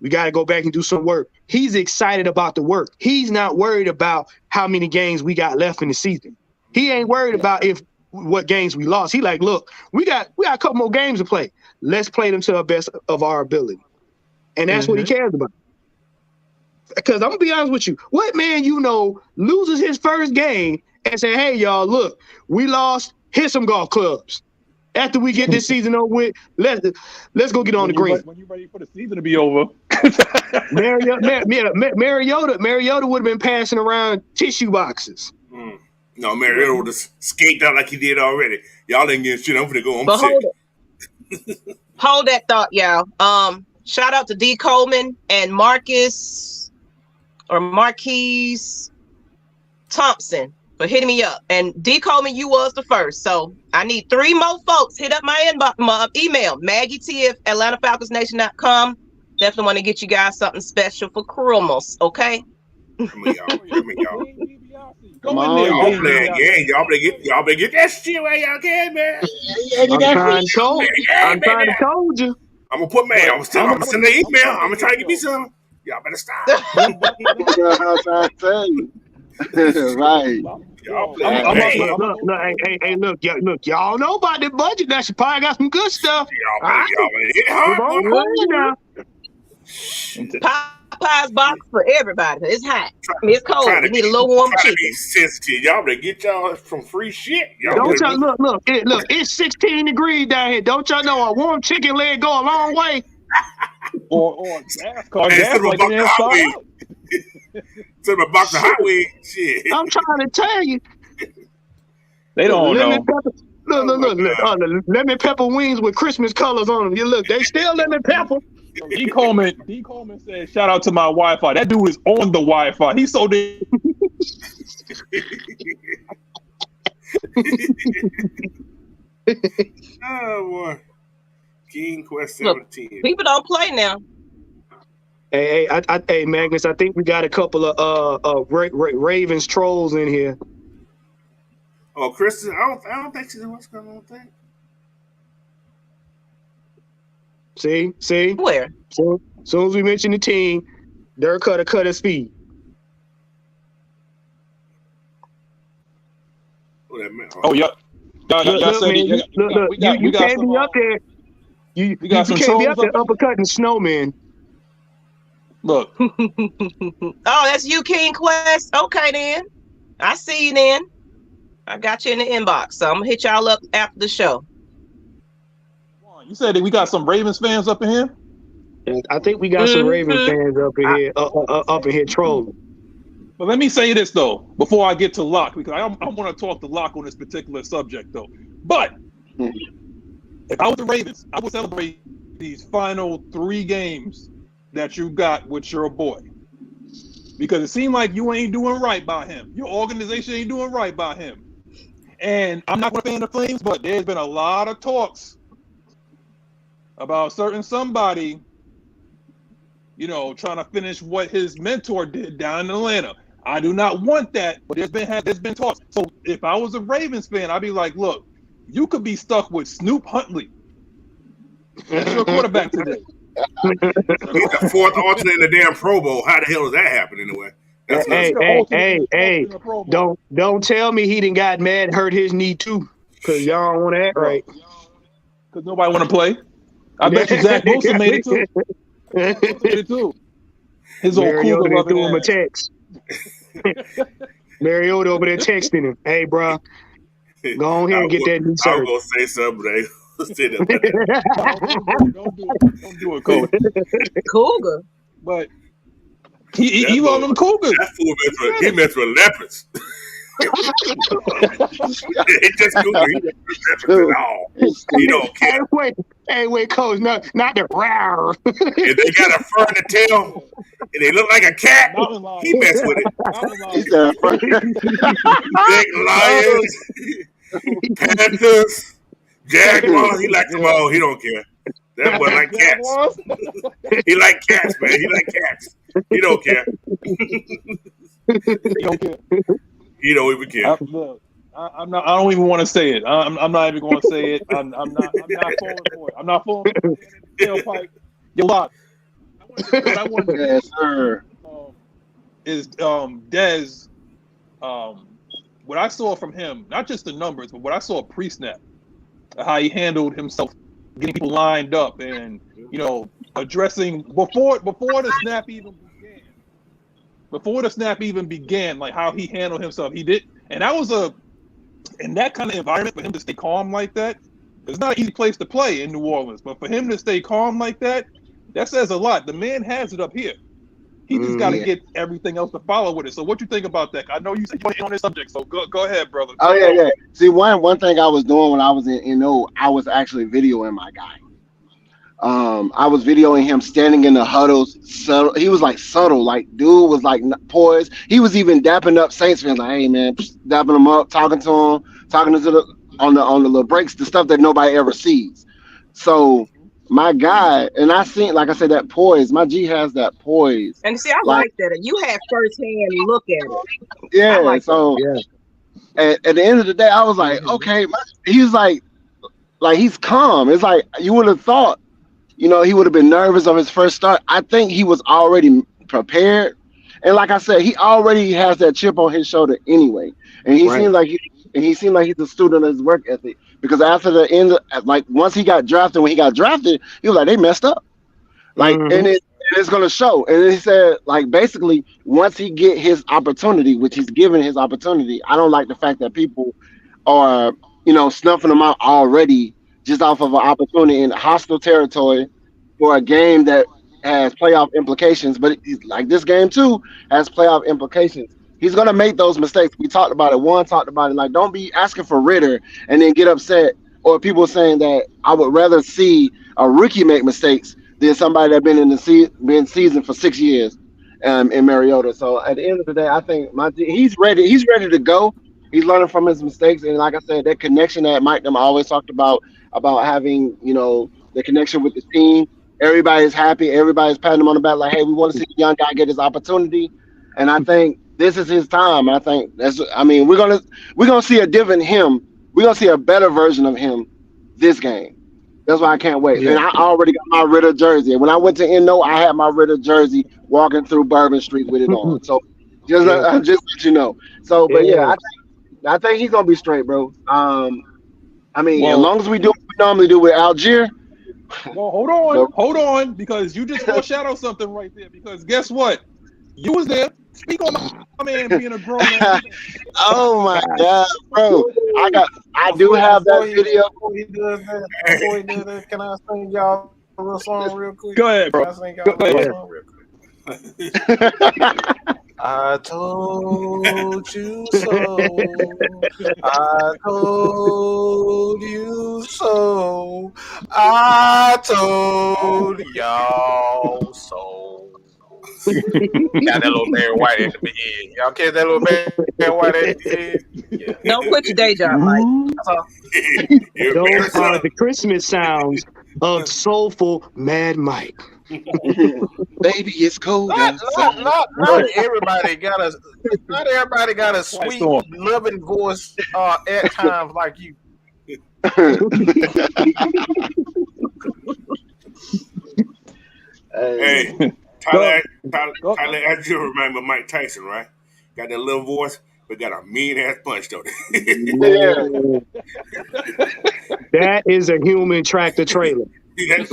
We got to go back and do some work," he's excited about the work. He's not worried about how many games we got left in the season. He ain't worried about what games we lost. He like, look, we got a couple more games to play. Let's play them to the best of our ability. And that's what he cares about. Because I'm going to be honest with you. What man loses his first game and say, hey, y'all, look, we lost. Hit some golf clubs. After we get this season over with, let's go get on the green. When you're ready for the season to be over. Mariota would have been passing around tissue boxes. No, Mariota would have skate out like he did already. Y'all ain't getting shit. I'm finna go. I'm sick. Hold that thought, y'all. Shout out to D. Coleman and Marquise Thompson for hitting me up. And D. Coleman, you was the first. So I need 3 more folks. Hit up my inbox, my email, Maggie T at AtlantaFalconsNation.com. Definitely want to get you guys something special for Christmas, okay? Come on, y'all. Go in there. Y'all better get that shit where y'all can, man. I'm trying to told you. I'm gonna put I'm gonna send an email. I'm gonna try to get me some. Y'all better stop. Right. Look, y'all know about the budget. That should probably got some good stuff. Y'all better hit hard. Popeye's box for everybody. It's hot. It's cold. You need a little warm chicken. To be sensitive. Y'all better get y'all some free shit. Look, it's 16 degrees down here. Don't y'all know a warm chicken leg go a long way? or gas like Instead of a box of hot wings, shit. I'm trying to tell you. They don't know. Look. Lemon pepper wings with Christmas colors on them. You look, they still lemon pepper. D. Coleman said, "Shout out to my Wi-Fi." That dude is on the Wi-Fi. He's so damn. Oh boy, King Quest Look, 17. people don't play now. Hey, Magnus, I think we got a couple of Ravens trolls in here. Oh, Kristen, I don't think she's what's going on thing. See? Where? So as soon as we mention the team, they're cut his feet. Oh, yeah. Y'all said man, you can't be up there. You got some can't be up trolls there up uppercutting snowmen. Look. Oh, that's you, King Quest. Okay, then. I see you then. I got you in the inbox, so I'm gonna hit y'all up after the show. You said that we got some Ravens fans up in here? I think we got some Ravens fans up in here, up in here trolling. But let me say this though, before I get to Locke, because I want to talk to Locke on this particular subject though. But if I was the Ravens, I would celebrate these final 3 games that you got with your boy, because it seemed like you ain't doing right by him. Your organization ain't doing right by him. And I'm not going to fan the Flames, but there's been a lot of talks about certain somebody, trying to finish what his mentor did down in Atlanta. I do not want that, but there's been talks. So if I was a Ravens fan, I'd be like, look, you could be stuck with Snoop Huntley. That's your quarterback today. He's the 4th alternate in the damn Pro Bowl. How the hell does that happen anyway? Hey! Don't tell me he didn't got mad and hurt his knee too, because y'all don't want to act right. Because nobody want to play. I bet you Zach Wilson made it too. His old Mariota threw him a text. Mariota over there texting him, "Hey, bro, go on here and get that knee surgery." I was gonna say something, but I don't do it, Coach. Cougar. But he loved them Cougars. That fool messed with leopards. He just Cougar. He messed with leopards at all. He don't care. Hey, wait, Coach, not the rawr. If they got a fur in the tail and they look like a cat, he messed with it. Big lions, panthers, jaguars. He likes them all. He don't care. That boy like cats. He like cats, man. He like cats. He don't care. He don't even care. I don't even want to say it. I'm not even going to say it. I'm not falling for it. I'm not falling for it. Tailpipe. Yo, Locke. What I want to yes, sir. Is Dez. What I saw from him, not just the numbers, but what I saw pre-snap, how he handled himself, getting people lined up, and addressing before the snap even began. Before the snap even began, like how he handled himself, he did, and that was in that kind of environment for him to stay calm like that. It's not an easy place to play in New Orleans, but for him to stay calm like that says a lot. The man has it up here. He just got to get everything else to follow with it. So what you think about that? I know you said you want to on this subject, so go ahead, brother. Oh, yeah. See, one thing I was doing when I was in NO, I was actually videoing my guy. I was videoing him standing in the huddles. Subtle. He was like subtle. Like, dude was like poised. He was even dapping up Saints fans. Like, hey, man, dapping them up, talking to them, on the little breaks, the stuff that nobody ever sees. So my guy, and I seen, like I said, that poise. My G has that poise. And see, I like that. You had firsthand look at it. Yeah. At the end of the day, I was like, okay. He's like he's calm. It's like you would have thought, he would have been nervous on his first start. I think he was already prepared, and like I said, he already has that chip on his shoulder anyway. And he seemed like he's a student of his work ethic. Because after the end, once he got drafted, when he got drafted, he was like, they messed up. And it's going to show. And he said, basically, once he get his opportunity, which he's given his opportunity, I don't like the fact that people are, snuffing him out already just off of an opportunity in hostile territory for a game that has playoff implications. But like this game, too, has playoff implications. He's going to make those mistakes. We talked about it. Like, don't be asking for Ritter and then get upset. Or people saying that I would rather see a rookie make mistakes than somebody that been seasoned for 6 years in Mariota. So at the end of the day, I think he's ready. He's ready to go. He's learning from his mistakes, and like I said, that connection that Mike them always talked about having the connection with the team. Everybody's happy. Everybody's patting him on the back, like, "Hey, we want to see the young guy get his opportunity." And I think this is his time. I think that's. I mean, we're gonna see a different him. We're gonna see a better version of him this game. That's why I can't wait. Yeah. And I already got my Ritter jersey. When I went to NO, I had my Ritter jersey walking through Bourbon Street with it on. So just let you know. So, but yeah, I think he's gonna be straight, bro. I mean, as long as we do what we normally do with Algier. Well, hold on, because you just foreshadowed something right there. Because guess what? You was there. Speak on my man being a grown man. Oh my God, bro! I do have that video. Before he does that, can I sing y'all a little song real quick? Go ahead, bro. Can I sing y'all a little song real quick? I told you so. I told you so. I told y'all so. Got that little Barry White at the beginning. Y'all catch that little Barry White at the beginning? Yeah. Don't quit your day job, Mike. Those are the Christmas sounds of soulful Mad Mike. Baby, it's cold outside. Not everybody got a sweet, loving voice at times like you. Hey, Tyler, I just remember Mike Tyson, right? Got that little voice, but got a mean ass punch, though. That is a human tractor trailer. That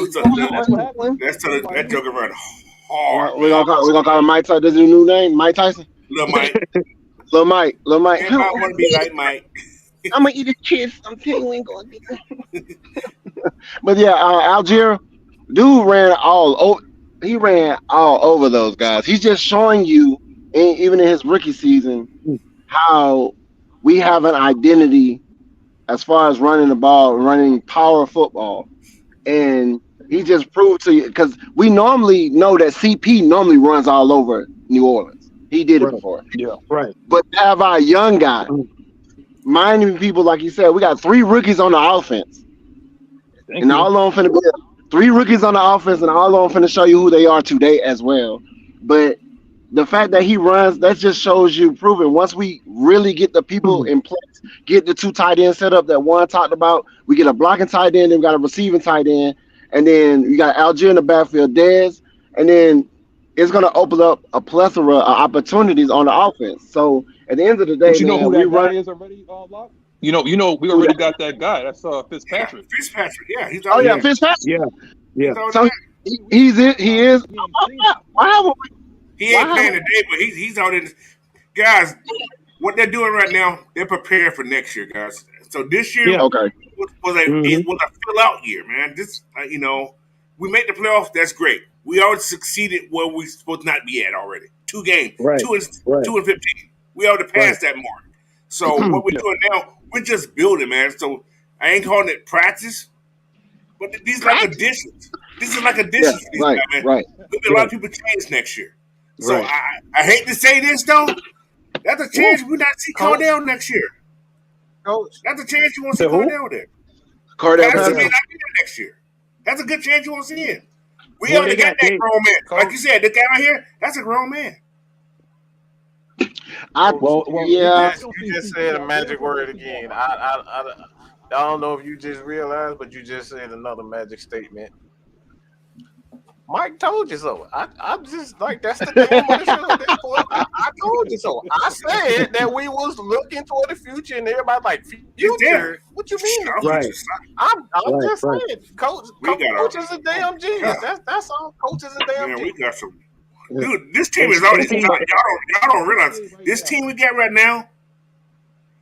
joker run hard. We're gonna call him Mike Tyson. This is his new name, Mike Tyson. Little Mike. Little Mike. Everybody want to be like Mike. I'm gonna eat a kiss. I'm telling you, we ain't gonna do that. But yeah, Algier, dude ran all over. He ran all over those guys. He's just showing you, even in his rookie season, how we have an identity as far as running the ball, running power football. And he just proved to you, because we normally know that CP normally runs all over New Orleans. He did it before. Yeah, right. But to have our young guy, minding people, like you said, we got 3 rookies on the offense. All of them finna be 3 rookies on the offense, and all of them finna show you who they are today as well. But the fact that he runs, that just shows you proven. Once we really get the people in place, get the 2 tight ends set up that one talked about, we get a blocking tight end, then we got a receiving tight end, and then you got Algier in the backfield, Dez, and then it's going to open up a plethora of opportunities on the offense. So at the end of the day, you know who that guy is already, Lock? You know, we already got that guy. That's Fitzpatrick. Yeah, Fitzpatrick, yeah. He's Fitzpatrick. Yeah. So he is. Why haven't we? He ain't playing today, but he's out in. Guys, what they're doing right now, they're preparing for next year, guys. So this year was a fill out year, man. This, we made the playoffs. That's great. We already succeeded where we supposed to not be at already. 2 games, right. 2 and 15. We already passed that mark. So what we're doing now, we're just building, man. So I ain't calling it practice, but these are like additions. This is like additions, man. Right. A lot of people change next year. So I hate to say this though. That's a chance we not see Cardell next year. Coach, that's a chance you won't see Cardell there. Cardell may not be there next year. That's a good chance you won't see him. We already got that grown man. Coach. Like you said, the guy right here, that's a grown man. You just said a magic word again. I don't know if you just realized, but you just said another magic statement. Mike told you so. I'm just like, that's the game of the show at this point. I told you so. I said that we was looking toward the future, and everybody like, future? What you mean? Right. I'm just saying, coach is a damn genius. That's all. Coach is a damn genius. We got some. Dude, this team is already solid. Y'all don't realize this team we got right now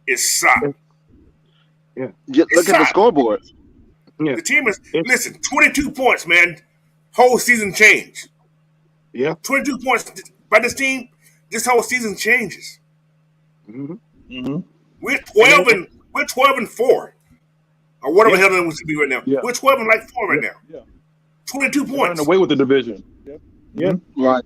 is solid. Yeah. Look at the scoreboard. Yeah. The team is, listen, 22 points, man. Whole season change. Yeah. 22 points by this team, this whole season changes. We're 12 and 4. Or whatever hell it was to be right now. Yeah. We're 12 and 4 right now. Yeah. 22 Running points. away with the division. Yeah. Right.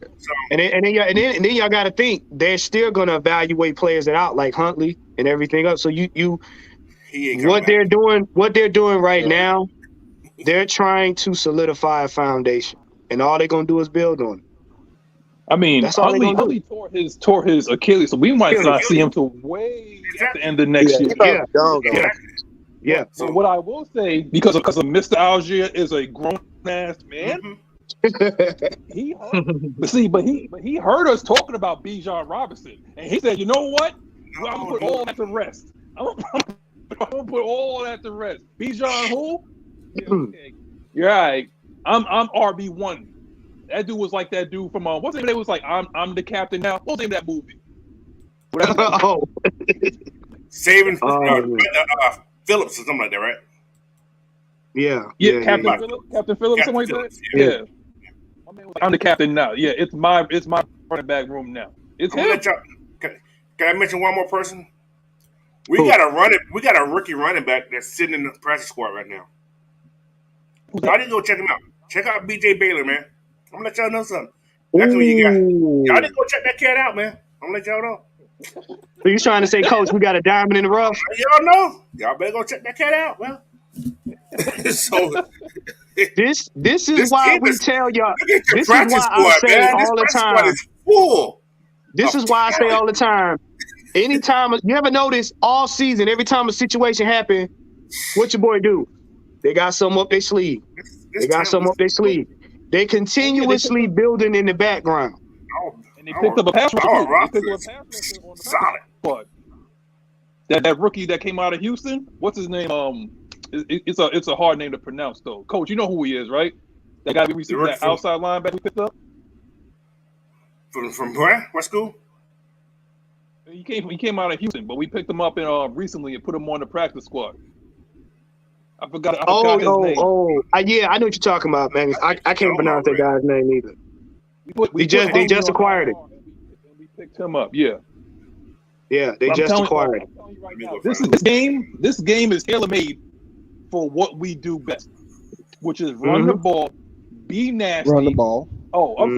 And then y'all got to think they're still going to evaluate players that out like Huntley and everything else. So He ain't coming what back. they're doing right now, they're trying to solidify a foundation, and all they're going to do is build on it. I mean, That's all they gonna Huntley tore his Achilles, so we might not see him till way at the end of next year. Yeah. So what I will say, because of Mr. Algier is a grown ass man, he heard us talking about Bijan Robinson, and he said, "You know what? I'm gonna put all that to rest. I'm gonna put all that to rest. Bijan who? Yeah, okay. You're right. I'm RB1. That dude was like that dude from what's the name? It was like I'm the captain now. What's the name of that movie? Saving Phillips or something like that, right? Yeah. Captain Phillips, something like that. Yeah. I'm the captain now. Yeah, it's my running back room now. It's him. Can I mention one more person? We got a rookie running back that's sitting in the practice squad right now. Y'all need to go check him out. Check out BJ Baylor, man. I'm gonna let y'all know something. That's what you got. Y'all need to go check that cat out, man. I'm gonna let y'all know. So you trying to say, Coach, we got a diamond in the rough? Y'all know. Y'all better go check that cat out, man. So this is why we tell y'all. This is why I say all the time. Is full. This is why I say all the time. Anytime you ever notice all season, every time a situation happens, what your boy do? They got something up their sleeve. They continuously building in the background. And they picked up a pass rusher. Solid. But that rookie that came out of Houston, what's his name? It's a hard name to pronounce though. Coach, you know who he is, right? That guy we received that outside linebacker we picked up. From where? What school? He came out of Houston, but we picked him up recently and put him on the practice squad. I forgot his name. Yeah, I know what you're talking about, man. I can't pronounce that guy's name either. They just acquired it. And we picked him up, yeah. Yeah, they just acquired it. Right now, this game is tailor-made for what we do best, which is run the ball, be nasty. Run the ball. Oh, I'm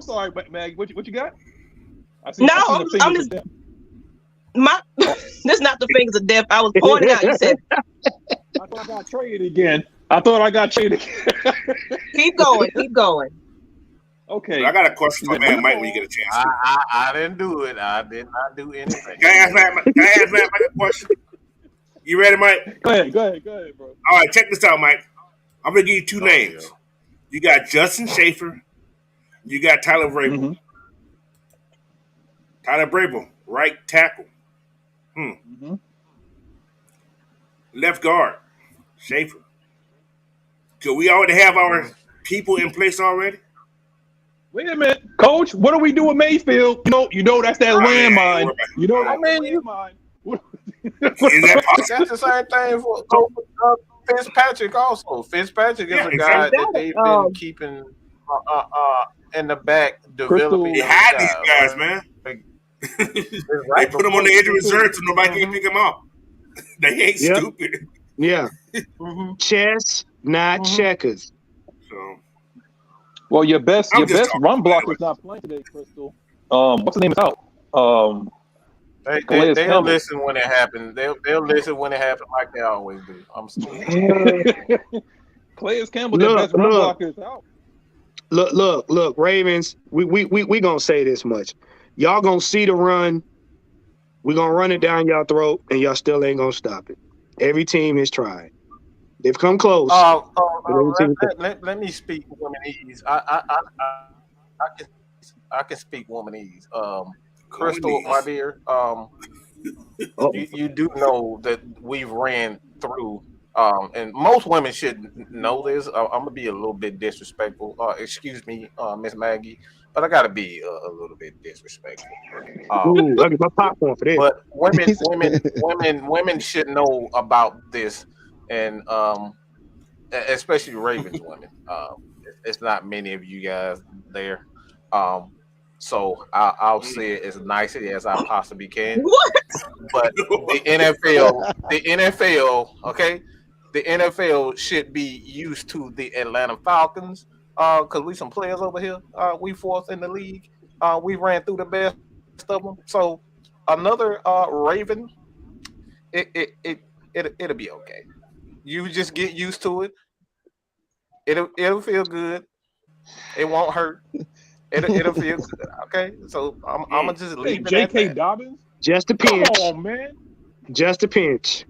sorry, Maggie. What you got? I'm just this is not the fingers of death. I was pointing out. You said I thought I got traded again. Keep going. Okay. I got a question for man Mike when you get a chance. I didn't do it. I did not do anything. Can I ask Mike a question? You ready, Mike? Go ahead, bro. All right, check this out, Mike. I'm gonna give you two names. Yeah. You got Justin Schaefer. You got Tyler Vrabel. Mm-hmm. Tyler Vrabel, right tackle. Mm-hmm. Left guard, Schaefer. Could we already have our people in place already? Wait a minute, Coach. What do we do with Mayfield? You know that's that landmine. Landmine. Is that possible? That's the same thing for Fitzpatrick also. Fitzpatrick is a guy that they've been keeping in the back developing. They had these guys, man. They put them on the injury reserve so nobody can pick them up. They ain't stupid. Yeah. Chess, not checkers. So, well, your best run blocker is not playing today, Crystal. What's the name is out? They'll listen when it happens. They'll listen when it happens, like they always do. I'm stupid. Calais Campbell, the best run blocker, is out. Look, Ravens. We gonna say this much. Y'all gonna see the run. We're gonna run it down y'all throat, and y'all still ain't gonna stop it. Every team has tried. They've come close. Let me speak womanese. I can speak womanese. Crystal, my dear, you do know that we've ran through, and most women should know this. I'm gonna be a little bit disrespectful. Excuse me, Ms. Maggie, but I gotta be a little bit disrespectful. I get my popcorn for this. But women should know about this, and especially Ravens women. It's not many of you guys there. So I'll say it as nicely as I possibly can. What? But the NFL, okay, the the NFL should be used to the Atlanta Falcons because we some players over here. We fourth in the league. We ran through the best of them. So another Raven, it'll be okay. You just get used to it. It'll feel good. It won't hurt. It'll feel good. Okay, so I'm gonna just leave it at J.K. that. Dobbins. Just a Come pinch. on, man. Just a pinch.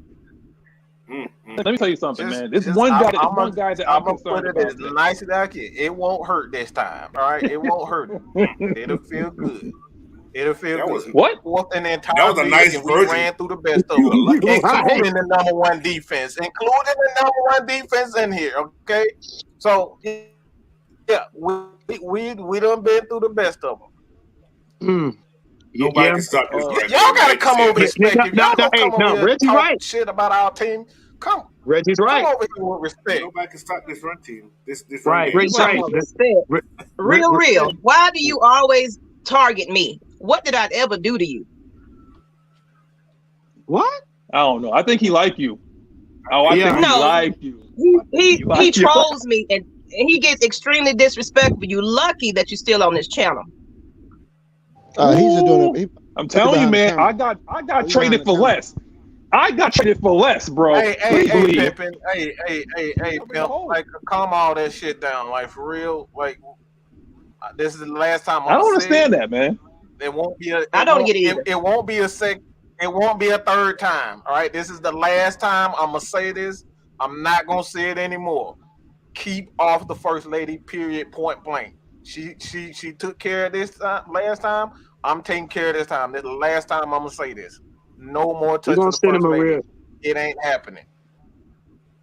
Let me tell you something, man. This I'm one guy that I'm gonna concerned put it about. as nice as I can. It won't hurt this time. All right, it won't hurt. It'll feel good. It'll feel good. What? Fourth in the entire That was a league, nice and we version. ran through the best of them, including the number one defense, in here. Okay, so yeah, we done been through the best of them. Nobody can stop this. Y'all gotta come over respect. If y'all don't come over here Reggie's talk right. shit about our team, come right. over here with respect. Nobody can stop this run team. This Right, run game. right. Real. Why do you always target me? What did I ever do to you? What? I don't know. I think he like you. I think he like you. He trolls me and he gets extremely disrespectful. You lucky that you're still on this channel. He's just doing it. I'm telling you, man. I got traded for less. I got traded for less, bro. Hey, Pimpin. Hey, Pimp. Like, calm all that shit down. Like, for real. Like, this is the last time I don't understand that, man. It won't be a. I don't get it either. It won't be a It won't be a third time. All right. This is the last time I'm gonna say this. I'm not gonna say it anymore. Keep off the first lady. Period. Point blank. She took care of this last time. I'm taking care of this time. This is the last time I'm gonna say this. No more touching the first lady. It ain't happening.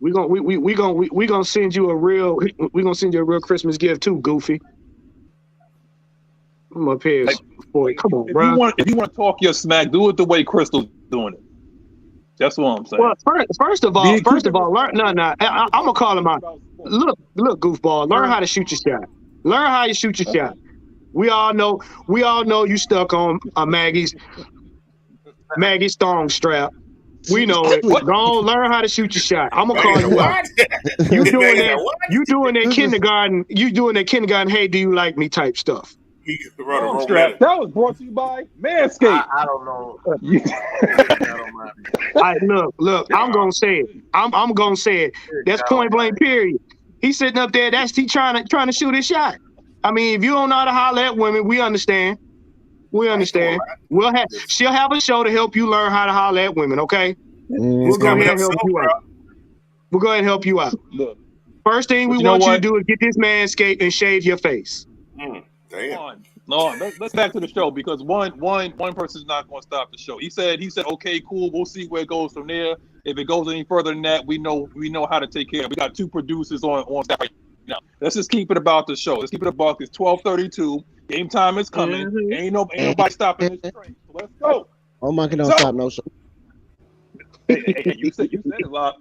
We gonna send you a real Christmas gift too, Goofy. I'm up here, boy. Come on, bro. If you want to talk your smack, do it the way Crystal's doing it. That's what I'm saying. Well, first of all, learn. No. I'm gonna call him out. Look, goofball. Learn how to shoot your shot. Learn how you shoot your shot. We all know you stuck on Maggie's thong strap. We know it. Go on, learn how to shoot your shot. I'm gonna call you out. You doing that kindergarten. Hey, do you like me? Type stuff. That was brought to you by Manscaped. I don't know. Look. I'm gonna say it. I'm gonna say it. That's point blank. Period. He's sitting up there. He trying to shoot his shot. I mean, if you don't know how to holler at women, we understand. She'll have a show to help you learn how to holler at women. Okay. We'll go ahead and help you out. We'll go ahead and help you out. Look. First thing we want you to do is get this Manscaped and shave your face. Damn. No, let's back to the show because one person's not going to stop the show. He said, okay, cool. We'll see where it goes from there. If it goes any further than that, we know how to take care of it. We got 2 producers on staff right now. Let's just keep it about the show. Let's keep it about this. 12:32. Game time is coming. Mm-hmm. Ain't nobody stopping this train. So let's go. Oh, monkey don't stop no show. Hey, you said it a lot.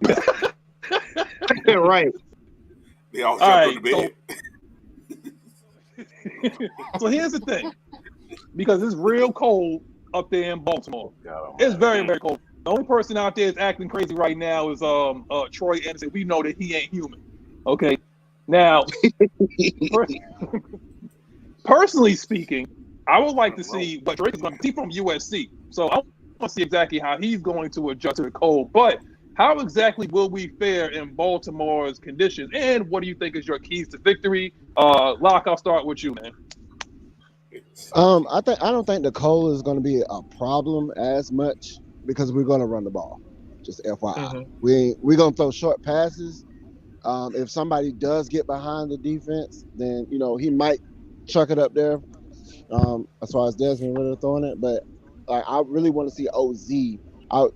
Right. They all jump on the bed. So here's the thing, because it's real cold up there in Baltimore. It's very, very cold. The only person out there is acting crazy right now is Troy Anderson. We know that he ain't human. Okay. Now, personally speaking, I would like to see what Drake is going to see from USC. So I want to see exactly how he's going to adjust to the cold. But how exactly will we fare in Baltimore's conditions? And what do you think is your keys to victory? Locke, I'll start with you, man. I don't think the cold is going to be a problem as much because we're going to run the ball. Just FYI, mm-hmm. We're going to throw short passes. If somebody does get behind the defense, then he might chuck it up there. As far as Desmond Ritter throwing it, but I really want to see OZ out.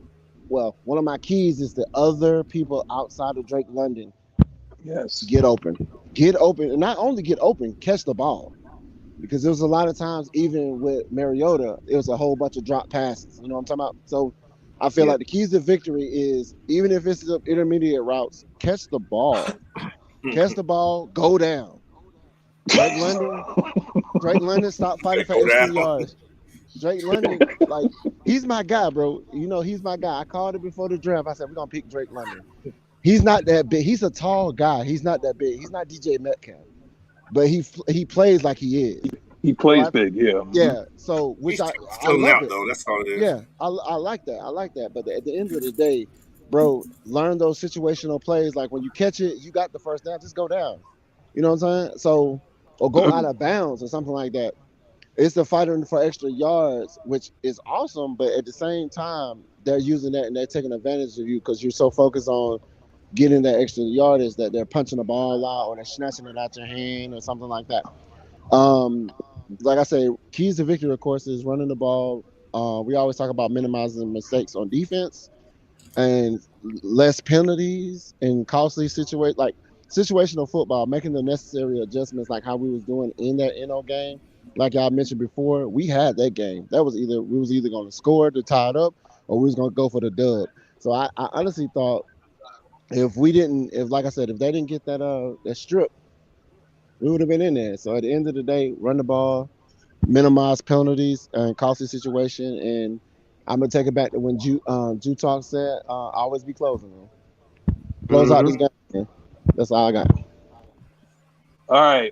Well, one of my keys is the other people outside of Drake London. Yes. Get open, and not only get open, catch the ball. Because there was a lot of times, even with Mariota, it was a whole bunch of drop passes. You know what I'm talking about? So I feel like the keys to victory is, even if it's the intermediate routes, catch the ball. Catch the ball, go down. Drake London, stop fighting for extra yards. Drake London, he's my guy, bro. He's my guy. I called it before the draft. I said, we're going to pick Drake London. He's not that big. He's a tall guy. He's not that big. He's not DJ Metcalf, but he plays like he is. He plays big, yeah. Yeah. So which He's I filling love out it. though. That's all it is. Yeah, I like that. I like that. But at the end of the day, bro, learn those situational plays. Like when you catch it, you got the first down, just go down. You know what I'm saying? So, or go out of bounds or something like that. It's the fighting for extra yards, which is awesome. But at the same time, they're using that and they're taking advantage of you because you're so focused on getting that extra yardage that they're punching the ball out or they're snatching it out your hand or something like that. Like I say, keys to victory, of course, is running the ball. We always talk about minimizing mistakes on defense and less penalties and costly like situational football, making the necessary adjustments, like how we was doing in that NO game. Like y'all mentioned before, we had that game. That was we was either going to score to tie it up, or we was going to go for the dub. So I honestly thought if they didn't get that strip, we would have been in there. So at the end of the day, run the ball, minimize penalties and costly situation. And I'm gonna take it back to when Ju Talk said, always be closing. Man. Close out this game. Man. That's all I got. All right,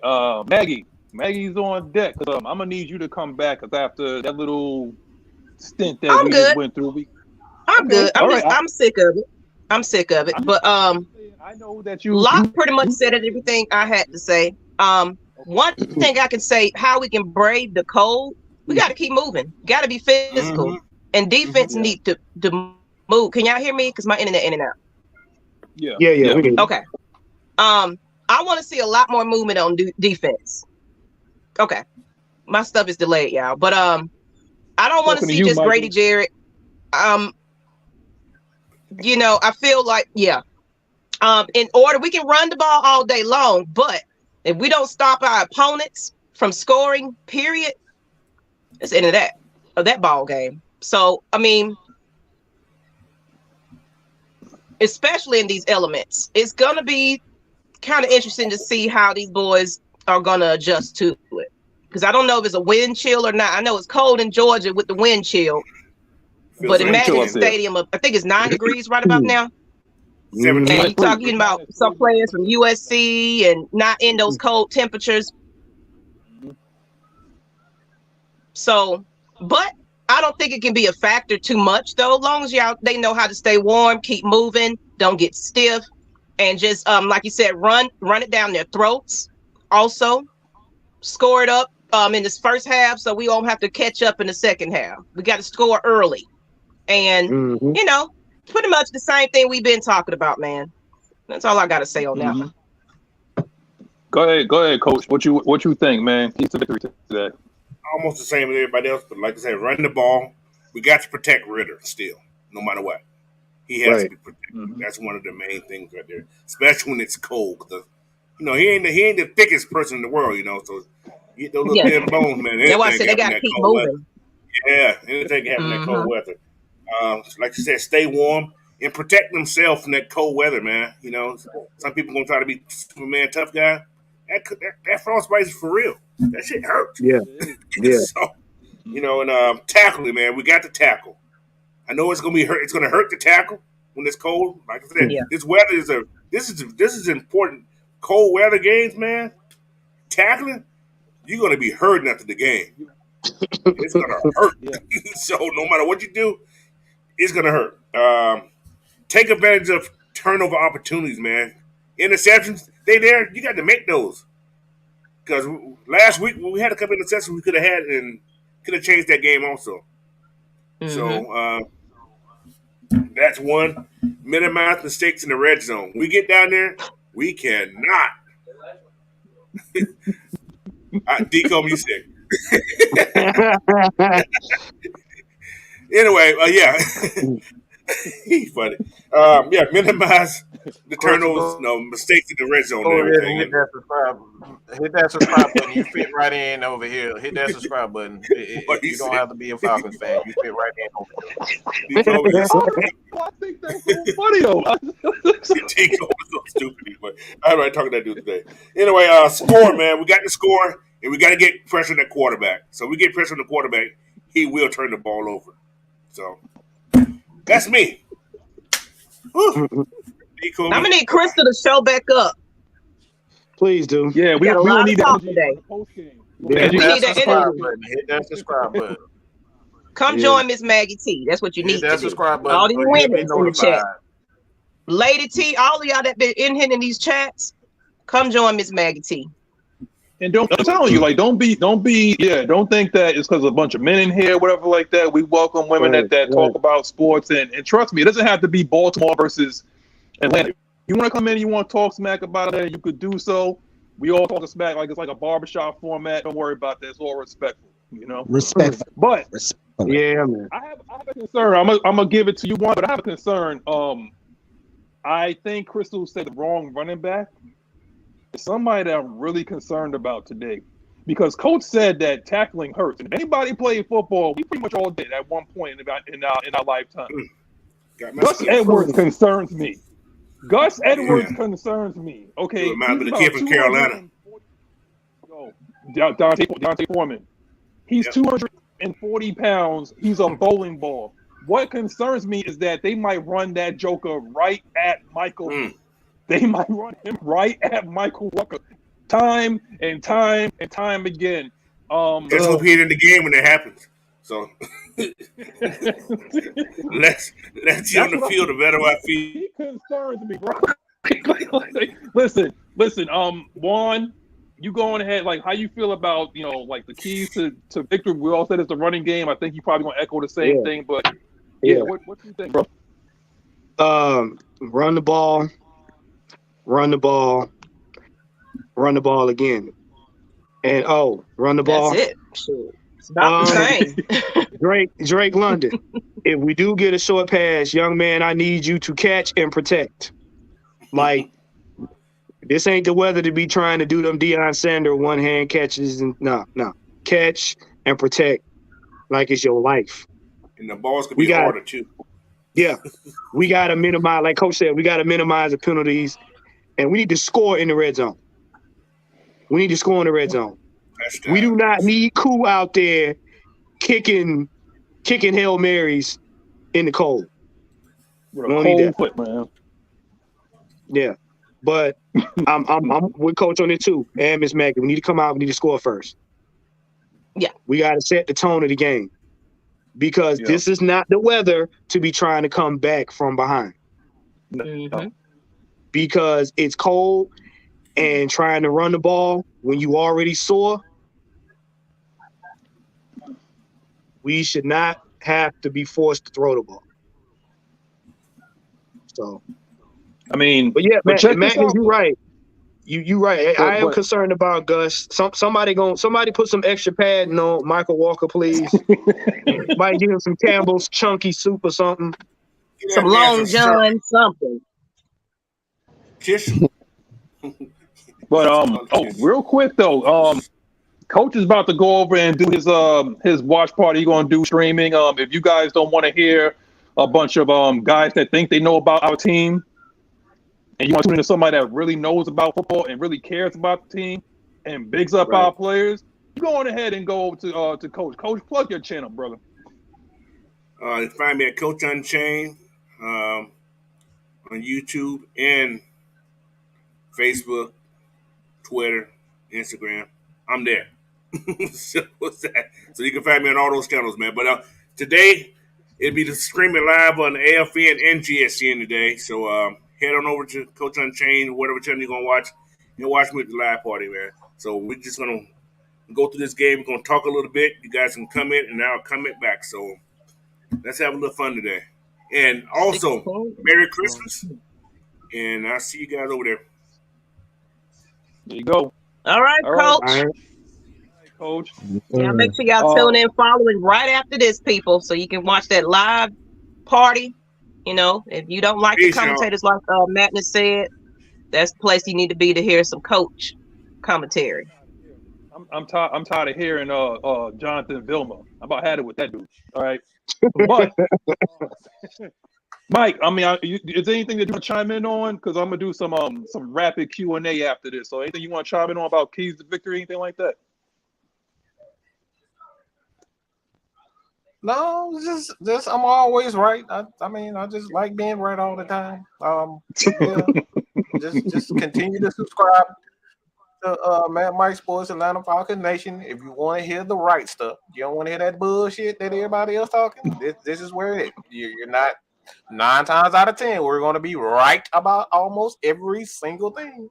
Maggie's on deck. I'm gonna need you to come back because after that little stint that we just went through, I'm good. I'm sick of it. I'm sick of it. But I know that Locke pretty much said everything I had to say. One thing I can say, how we can brave the cold, we got to keep moving. Got to be physical, and defense need to move. Can y'all hear me? Because my internet in and out. Yeah. Okay. I want to see a lot more movement on defense. Okay, my stuff is delayed, y'all. But I don't want to see just Grady Jarrett. You know, I feel like in order we can run the ball all day long, but if we don't stop our opponents from scoring, period, it's the end of that ball game. So I mean, especially in these elements, it's gonna be kind of interesting to see how these boys are gonna adjust to it. Because I don't know if it's a wind chill or not. I know it's cold in Georgia with the wind chill. But imagine a stadium of, I think it's 9 degrees right about now. And you're talking about some players from USC and not in those cold temperatures. So, but I don't think it can be a factor too much, though. As long as they know how to stay warm, keep moving, don't get stiff, and just like you said, run it down their throats. Also, score it up in this first half, so we won't have to catch up in the second half. We got to score early. And, you know, pretty much the same thing we've been talking about, man. That's all I got to say on that one. Go ahead, Coach. What you think, man? Keep the victory today. Almost the same as everybody else, but like I said, run the ball. We got to protect Ritter still, no matter what. He has to be protected. That's one of the main things right there, especially when it's cold. Cause, you know, he ain't the thickest person in the world, you know, so get those little thin bones, man. That's why I said they got to keep moving. Yeah, anything can happen in that cold weather. Like you said, stay warm and protect themselves from that cold weather, man. You know, some people gonna try to be Superman tough guy. That frostbite is for real. That shit hurts. Yeah. So, you know, and tackling, man, we got to tackle. I know it's gonna be hurt. It's gonna hurt to tackle when it's cold. Like I said, this weather this is important. Cold weather games, man. Tackling, you're gonna be hurting after the game. It's gonna hurt. So no matter what you do, it's gonna hurt. Take advantage of turnover opportunities, man. Interceptions, they there. You got to make those. Because last week when we had a couple interceptions we could have had and could have changed that game also. So that's one. Minimize mistakes in the red zone. We get down there, we cannot. Deco music. Anyway, he's funny. Minimize the turnovers, mistakes in the red zone and everything. Hit that subscribe button. You fit right in over here. Hit that subscribe button. You don't have to be a Falcons fan. You fit right in over here. I think that's so funny, though. Deco was so stupid. But I had talking to that dude today. Anyway, score, man. We got to score, and we got to get pressure on that quarterback. So we get pressure on the quarterback, he will turn the ball over. So that's me. I'm gonna need Crystal to show back up. Please do. Yeah, we got a don't lot need of talk that today. post game. Yeah. Hit We that need that subscribe energy. button. Hit that subscribe button. Come Yeah. join Ms Maggie T. That's what you Hit need to that do. subscribe button All these so you'll be women's in the chat. notified. Lady T, all of y'all that been in here in these chats, come join Ms Maggie T. And I'm telling you, like, don't think that it's because a bunch of men in here, whatever like that. We welcome women that talk about sports, and trust me, it doesn't have to be Baltimore versus Atlanta. You want to come in, you want to talk smack about it, you could do so. We all talk smack like it's like a barbershop format. Don't worry about that. It's all respectful, you know. Respectful. But Yeah, man. I have a concern. I'm gonna give it to you one, but I have a concern. I think Crystal said the wrong running back. It's somebody that I'm really concerned about today, because Coach said that tackling hurts. And if anybody played football, we pretty much all did at one point in our lifetime. Gus Edwards concerns me. Gus Edwards concerns me. Okay, Reminds me of the kid from Carolina. Dante Foreman. He's 240 pounds. He's a bowling ball. What concerns me is that they might run that joker right at Michael. They might run him right at Michael Walker, time and time and time again. Let's hope he's in the game when that happens. So let's see on the field, the better I feel. He concerns me, bro. Listen. Juan, you going ahead? Like, how you feel about like the keys to victory? We all said it's the running game. I think you probably gonna echo the same thing, but what do you think, bro? Run the ball. Run the ball again. And run the ball. That's it. Sure. It's about the same. Drake London. If we do get a short pass, young man, I need you to catch and protect. Like, this ain't the weather to be trying to do them Deion Sanders one-hand catches. And no. Catch and protect like it's your life. And the balls could be harder too. Yeah. We got to minimize, like Coach said, we got to minimize the penalties. And we need to score in the red zone. We do not need Koo out there kicking Hail Marys in the cold. With a cold foot, man. Yeah. But I'm with Coach on it too. And Ms Maggie. We need to come out, we need to score first. Yeah. We got to set the tone of the game. Because this is not the weather to be trying to come back from behind. Mm-hmm. Because it's cold and trying to run the ball when you already sore, we should not have to be forced to throw the ball. So, I mean, but yeah, Matt, you're right. You right. I am concerned about Gus. Somebody put some extra padding on Michael Walker, please. Might give him some Campbell's chunky soup or something. Some Long John something. But real quick though, Coach is about to go over and do his watch party. He's gonna do streaming. If you guys don't want to hear a bunch of guys that think they know about our team, and you want to tune into somebody that really knows about football and really cares about the team and bigs up our players, you go on ahead and go over to Coach. Coach, plug your channel, brother. You find me at Coach Unchained on YouTube and Facebook, Twitter, Instagram. I'm there. So you can find me on all those channels, man. But today it'll be the streaming live on AFN and GSN today. So head on over to Coach Unchained, whatever channel you're gonna watch, and watch me at the live party, man. So we're just gonna go through this game. We're gonna talk a little bit. You guys can comment, and I'll comment back. So let's have a little fun today. And also, Merry Christmas. And I'll see you guys over there. There you go. All right, Coach. All right, Coach. Yeah, make sure y'all tune in, following right after this, people, so you can watch that live party. You know, if you don't like the commentators, like Madness said, that's the place you need to be to hear some Coach commentary. I'm tired of hearing Jonathan Vilma. I about had it with that dude. All right, but Mike, I mean, is there anything that you want to chime in on? Because I'm gonna do some rapid Q&A after this. So anything you want to chime in on about keys to victory, anything like that? No, just I'm always right. I mean, I just like being right all the time. Yeah, just continue to subscribe to Mad Mike Sports Atlanta Falcons Nation if you want to hear the right stuff. You don't want to hear that bullshit that everybody else talking. This is where it is. You're not 9 times out of 10. We're going to be right about almost every single thing.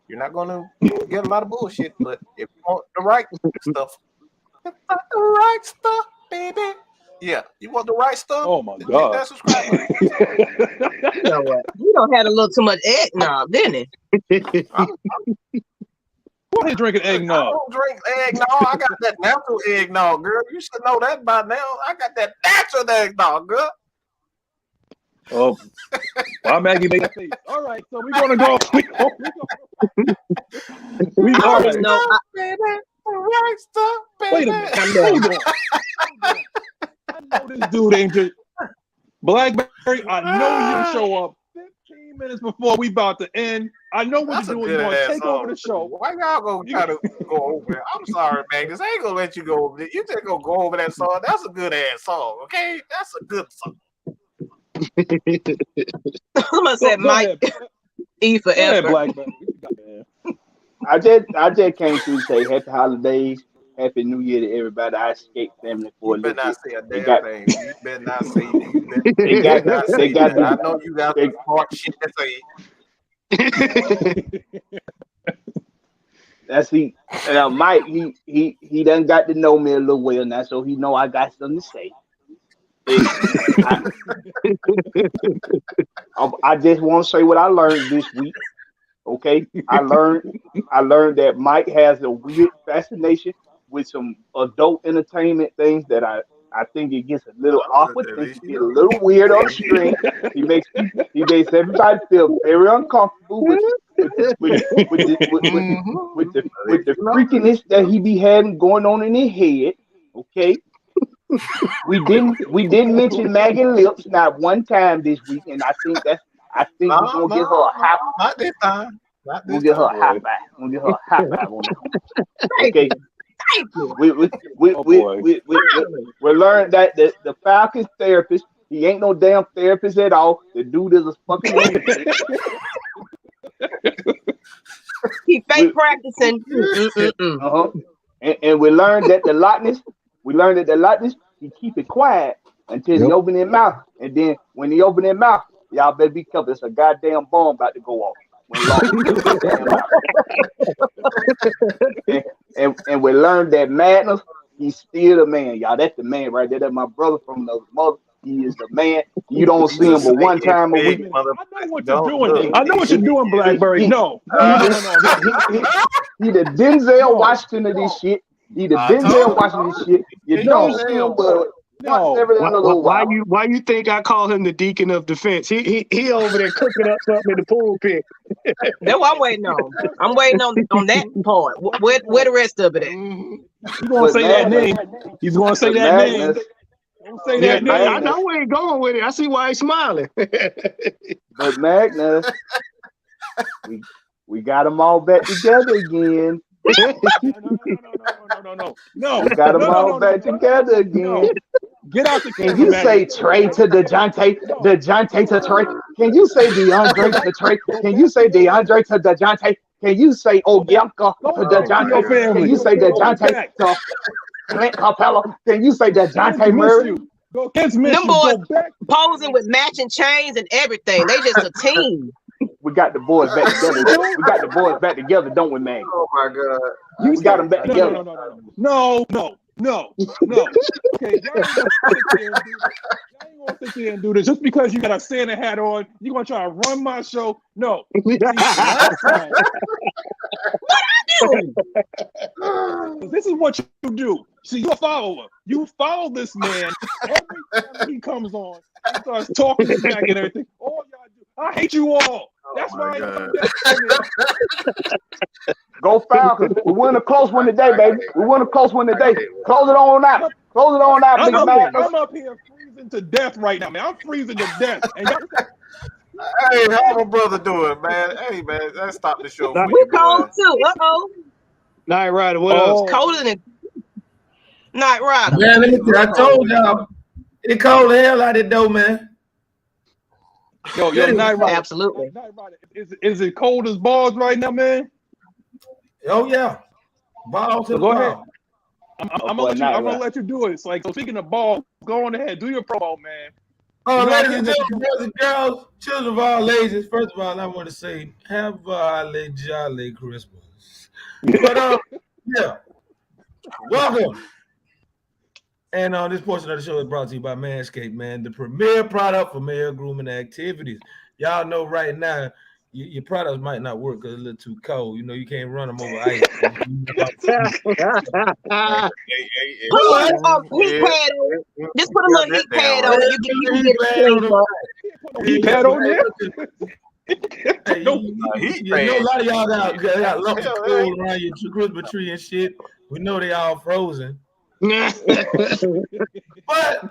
You're not going to get a lot of bullshit, but if you want the right stuff, baby. Yeah, you want the right stuff? Oh my God! That subscribe button. You know what? You don't had a little too much eggnog, didn't it? Go ahead drinking I eggnog. don't drink eggnog. I got that natural eggnog, girl. You should know that by now. I got that natural eggnog, girl. Oh, why Maggie made that face? All right, so we're gonna go. We I are. don't know. Baby, the right stuff, baby. Wait a minute. Hold on. I know this dude ain't just Blackberry. I know you show up 15 minutes before we about to end. I know what That's you're a doing. You're good gonna ass take song. over the show. Why y'all gonna try to go over it? I'm sorry, Magnus. I ain't gonna let you go over it. You just gonna go over that song. That's a good ass song, okay? That's a good song. I'm gonna say Go Mike ahead. E Go ahead, forever. Blackberry. I just came to say happy holidays, happy New Year to everybody. I escaped family for a You better little not bit. say a They damn got thing. You better not say. they You got better not they say got that. I the know you got they, some smart shit to say. that's he Mike he done got to know me a little well now, so he know I got something to say. I just want to say what I learned this week. Okay, I learned that Mike has a weird fascination with some adult entertainment things that I think it gets a little awkward. At Things least you get a know. little weird on the screen. He makes everybody feel very uncomfortable with the freakiness that he be having going on in his head. Okay, we didn't mention Maggie Lips not one time this week, and I think we're gonna give her a high. Not this time. Not We'll this get her a time. high five. We'll get her a high five on that one. Thank Okay. you. Thank you. Oh boy. We learned that the Falcons therapist, he ain't no damn therapist at all. The dude is a fucking lunatic. He fake practicing. Uh-huh. And we learned that the Lotness, he keep it quiet until he Yep. open his mouth. And then when he open his mouth, y'all better be careful. It's a goddamn bomb about to go off. When Lawton opens his damn mouth. And we learned that Madness, he's still the man, y'all. That's the man right there. That's my brother from the mother. He is the man. You don't see him but one time a week. I know what you're doing. I know what you're doing, Blackberry. No. He the Denzel Washington of this shit. He the Denzel Washington of this shit. You don't see him but once every little while. Why you think I call him the deacon of defense? He over there cooking up something in the pool pit. That's what I'm waiting on. I'm waiting on that part. Where the rest of it at? He's gonna say that name. He's gonna say that name. Don't say Yeah, that name. I know where he going with it. I see why he's smiling. But Magnus, we got them all back together again. No. We got them all back together again. Get out the camera. Can you say Trey to DeJounte to Trey? Can you say DeAndre to Trey? Can you say DeAndre to DeJounte? Can you say Oyanka to DeJounte? Can you say DeJounte to Clint Capella? Can you say DeJounte Murray? Them boys posing with matching chains and everything. They just a team. We got the boys back together. We got the boys back together, don't we, man? Oh my God. We got them back together. No. Okay, y'all ain't gonna sit there and do this. Just because you got a Santa hat on, you gonna try to run my show? No. See, last time, What I do? this is what you do. See, you're a follower. You follow this man every time he comes on and starts talking smack and everything. All y'all do. I hate you all. That's why Go Falcons. We won a close one today, baby. We won a close one today. Close it on out. Close it on out, big man. I'm up here freezing to death right now, man. I'm freezing to death. And Hey, how my brother doing, man? Hey, man, let's stop the show. We cold too. Night Rider, what else? Colder than Night Rider. Man, I told y'all. It cold the hell out of it though, man. Yo, Night Rider. Absolutely. Night Rider. Is it cold as balls right now, man? Oh yeah. Ball to the Go ahead. ball. I'm gonna let you do it. It's like, so speaking of ball, go on ahead, do your promo, man. Ladies and gentlemen, boys and girls, children of all ages. First of all, I want to say, have a jolly Christmas. But yeah, welcome. And this portion of the show is brought to you by Manscaped, man, the premier product for male grooming activities. Y'all know right now, your products might not work because it's a little too cold. You know, you can't run them over ice. Heat pad on. Just put a little heat pad on. You can get it. Heat pad on there? Hey, you know, a lot of y'all got lumps of coal around your Christmas tree and shit. We know they all frozen. But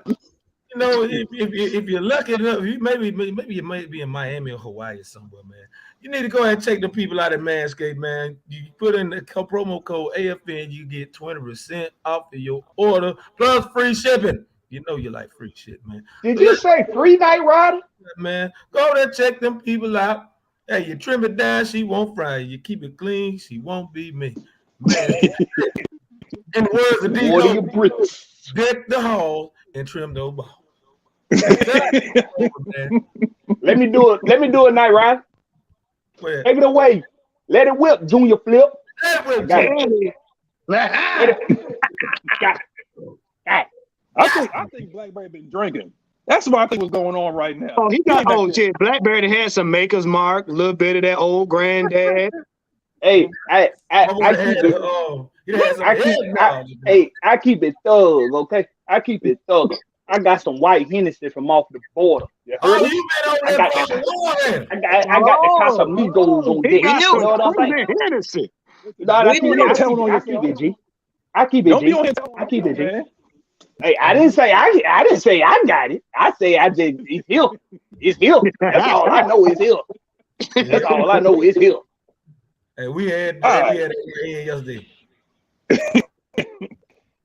you know, if you're lucky enough, maybe you might be in Miami or Hawaii or somewhere, man. You need to go ahead and check the people out at Manscaped, man. You put in the promo code AFN, you get 20% off of your order plus free shipping. You know you like free shit, man. Did you say free, Night Rider? Man, go there, check them people out. Hey, you trim it down, she won't fry you. You keep it clean, she won't be me. Man. In the words of D. Deck the hall and trim those balls. Let me do it, Night Rider. Take it away. Let it whip, Junior Flip. I think Blackberry been drinking. That's what I think was going on right now. Oh, he got shit. Blackberry had some Maker's Mark, a little bit of that old granddad. Hey, I keep it thug, okay? I keep it thug. I got some white Hennessy from off the border. You heard me? I got the Casamigos on deck. You know what I'm saying? Hennessy. I keep it, G. Hey, I didn't say I got it. I say it's here. It's here. That's all I know is here. That's all I know is here. Hey, we had yesterday.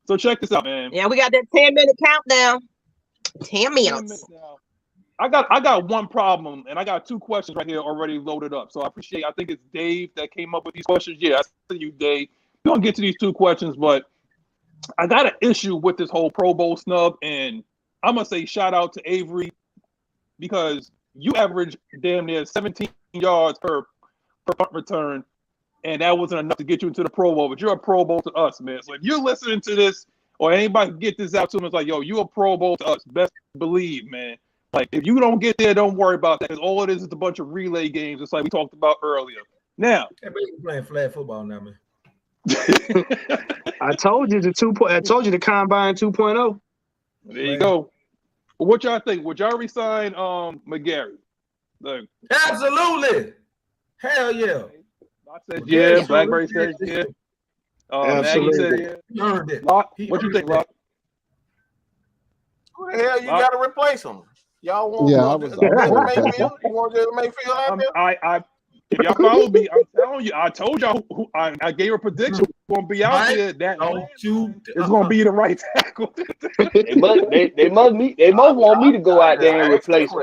So check this out, man. Yeah, we got that 10-minute countdown. 10 minutes. I got one problem, and I got two questions right here already loaded up. So I think it's Dave that came up with these questions. Yeah, I see you, Dave. We're gonna get to these two questions, but I got an issue with this whole Pro Bowl snub, and I'm gonna say shout out to Avery because you average damn near 17 yards per punt return, and that wasn't enough to get you into the Pro Bowl. But you're a Pro Bowl to us, man. So if you're listening to this, or anybody get this out to them, it's like, yo, you a Pro Bowl to us. Best believe, man. Like, if you don't get there, don't worry about that. Because all it is a bunch of relay games, just like we talked about earlier. Now, everybody's playing flag football now, man. I told you the Combine 2.0. There you go. But what y'all think? Would y'all resign McGarry? Like, absolutely. Hell yeah. I said yeah. Blackberry said yeah. Maggie said yeah. Earned it. What you think, Rock? Who the hell you got to replace him? Y'all want Mayfield? You want to Mayfield out there? If y'all follow me, I'm telling you, I told y'all I gave a prediction who's going to be out there. That it's going to be the right tackle. they must want me to go out there and replace him.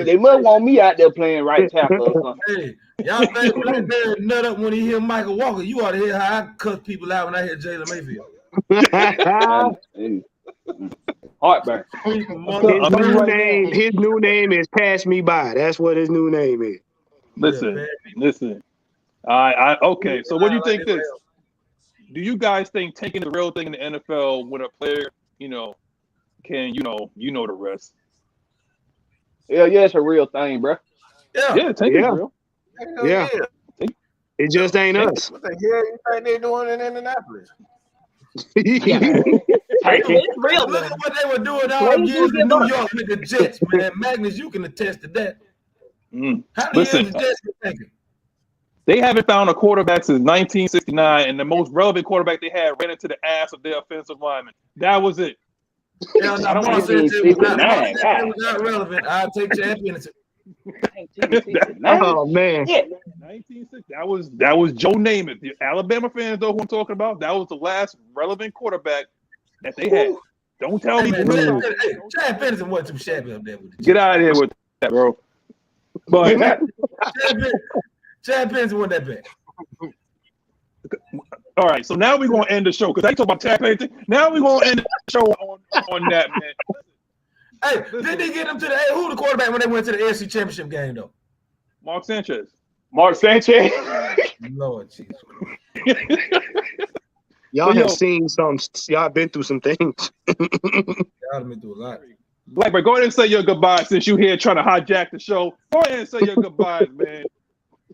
They must want me out there playing right tackle or something. Hey, y'all think Blackberry nut up when he hear Michael Walker? You ought to hear how I cut people out when I hear Jalen Mayfield. Heartburn. His new name is Pass Me By. That's what his new name is. Listen. Okay. So what do you think this? Do you guys think taking the real thing in the NFL when a player, can the rest? Yeah, it's a real thing, bro. Yeah, take it real. Yeah. It just ain't us. What the hell you think they're doing in Indianapolis? It's real. Look at what they were doing all them years in New York with the Jets, man. Magnus, you can attest to that. How many years the Jets been taking? They haven't found a quarterback since 1969, and the most relevant quarterback they had ran into the ass of their offensive lineman. That was it. Yeah, I don't want to say it was not relevant. I'll take championship. Oh man. Yeah. 1960. That was Joe Namath. The Alabama fans know who I'm talking about. That was the last relevant quarterback that they had. Don't tell me. Chad Pennington wasn't too shabby up there with the Get out of here with that, bro. But Chad Pennington wasn't that bad. all right, so now we're gonna end the show because I talk about Chad Pennington. Now we're gonna end the show on that, man. Hey, didn't they get him to the who the quarterback when they went to the AFC Championship game though? Mark Sanchez. Mark Sanchez. Lord Jesus. Y'all have seen some. Y'all been through some things. Y'all have been through a lot. Blackbird, go ahead and say your goodbyes since you here trying to hijack the show. Go ahead and say your goodbyes, man.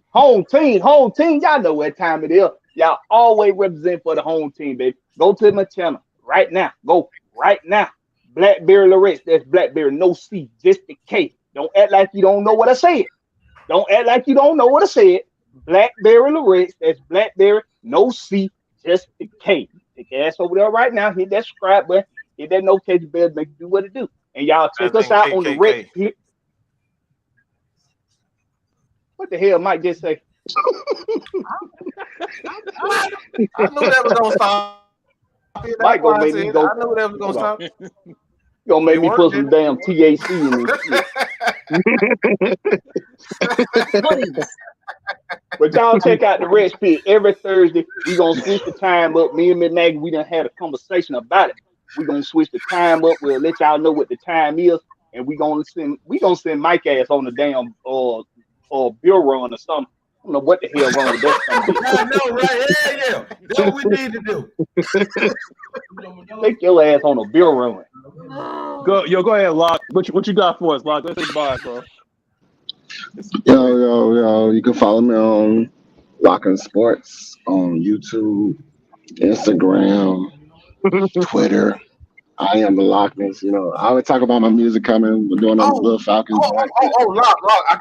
Home team. Y'all know what time it is. Y'all always represent for the home team, baby. Go to my channel right now. Go right now. Blackberry Lorette. That's Blackberry, no C, just the K. Don't act like you don't know what I said. Don't act like you don't know what I said. Blackberry Lorette. That's Blackberry, no C, just the K. Take your ass over there right now. Hit that subscribe button. Hit that notification bell. Make it do what it do. And y'all check us out on the red. What the hell Mike just say? I knew that was gonna stop. Mike gonna make me go. I knew that was gonna stop. You gonna make me put some damn TAC in this shit. But y'all check out the Red Pit every Thursday. We gonna switch the time up. Me and Ms Maggie, we done had a conversation about it. We gonna switch the time up. We'll let y'all know what the time is, and we gonna send Mike ass on the damn or bill run or something. I don't know what the hell wrong with that. I know, right? Yeah. That's what we need to do. Take your ass on a bill run. Go ahead, Lock. What you got for us, Lock? Let's say goodbye, bro. Yo. You can follow me on Lockin' Sports on YouTube, Instagram, Twitter. I am the Lockness. You know, I always talk about my music coming. We're doing on the little Falcons. Lock. I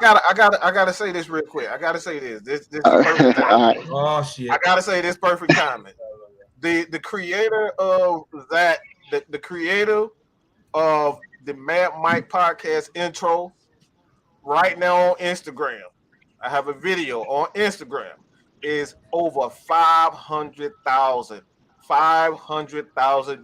gotta say this real quick. I gotta say this. This is perfect timing. Oh shit. I gotta say this perfect timing. The creator of that, the creator of the Mad Mike podcast intro, right now on Instagram. I have a video on Instagram. Is over 500,000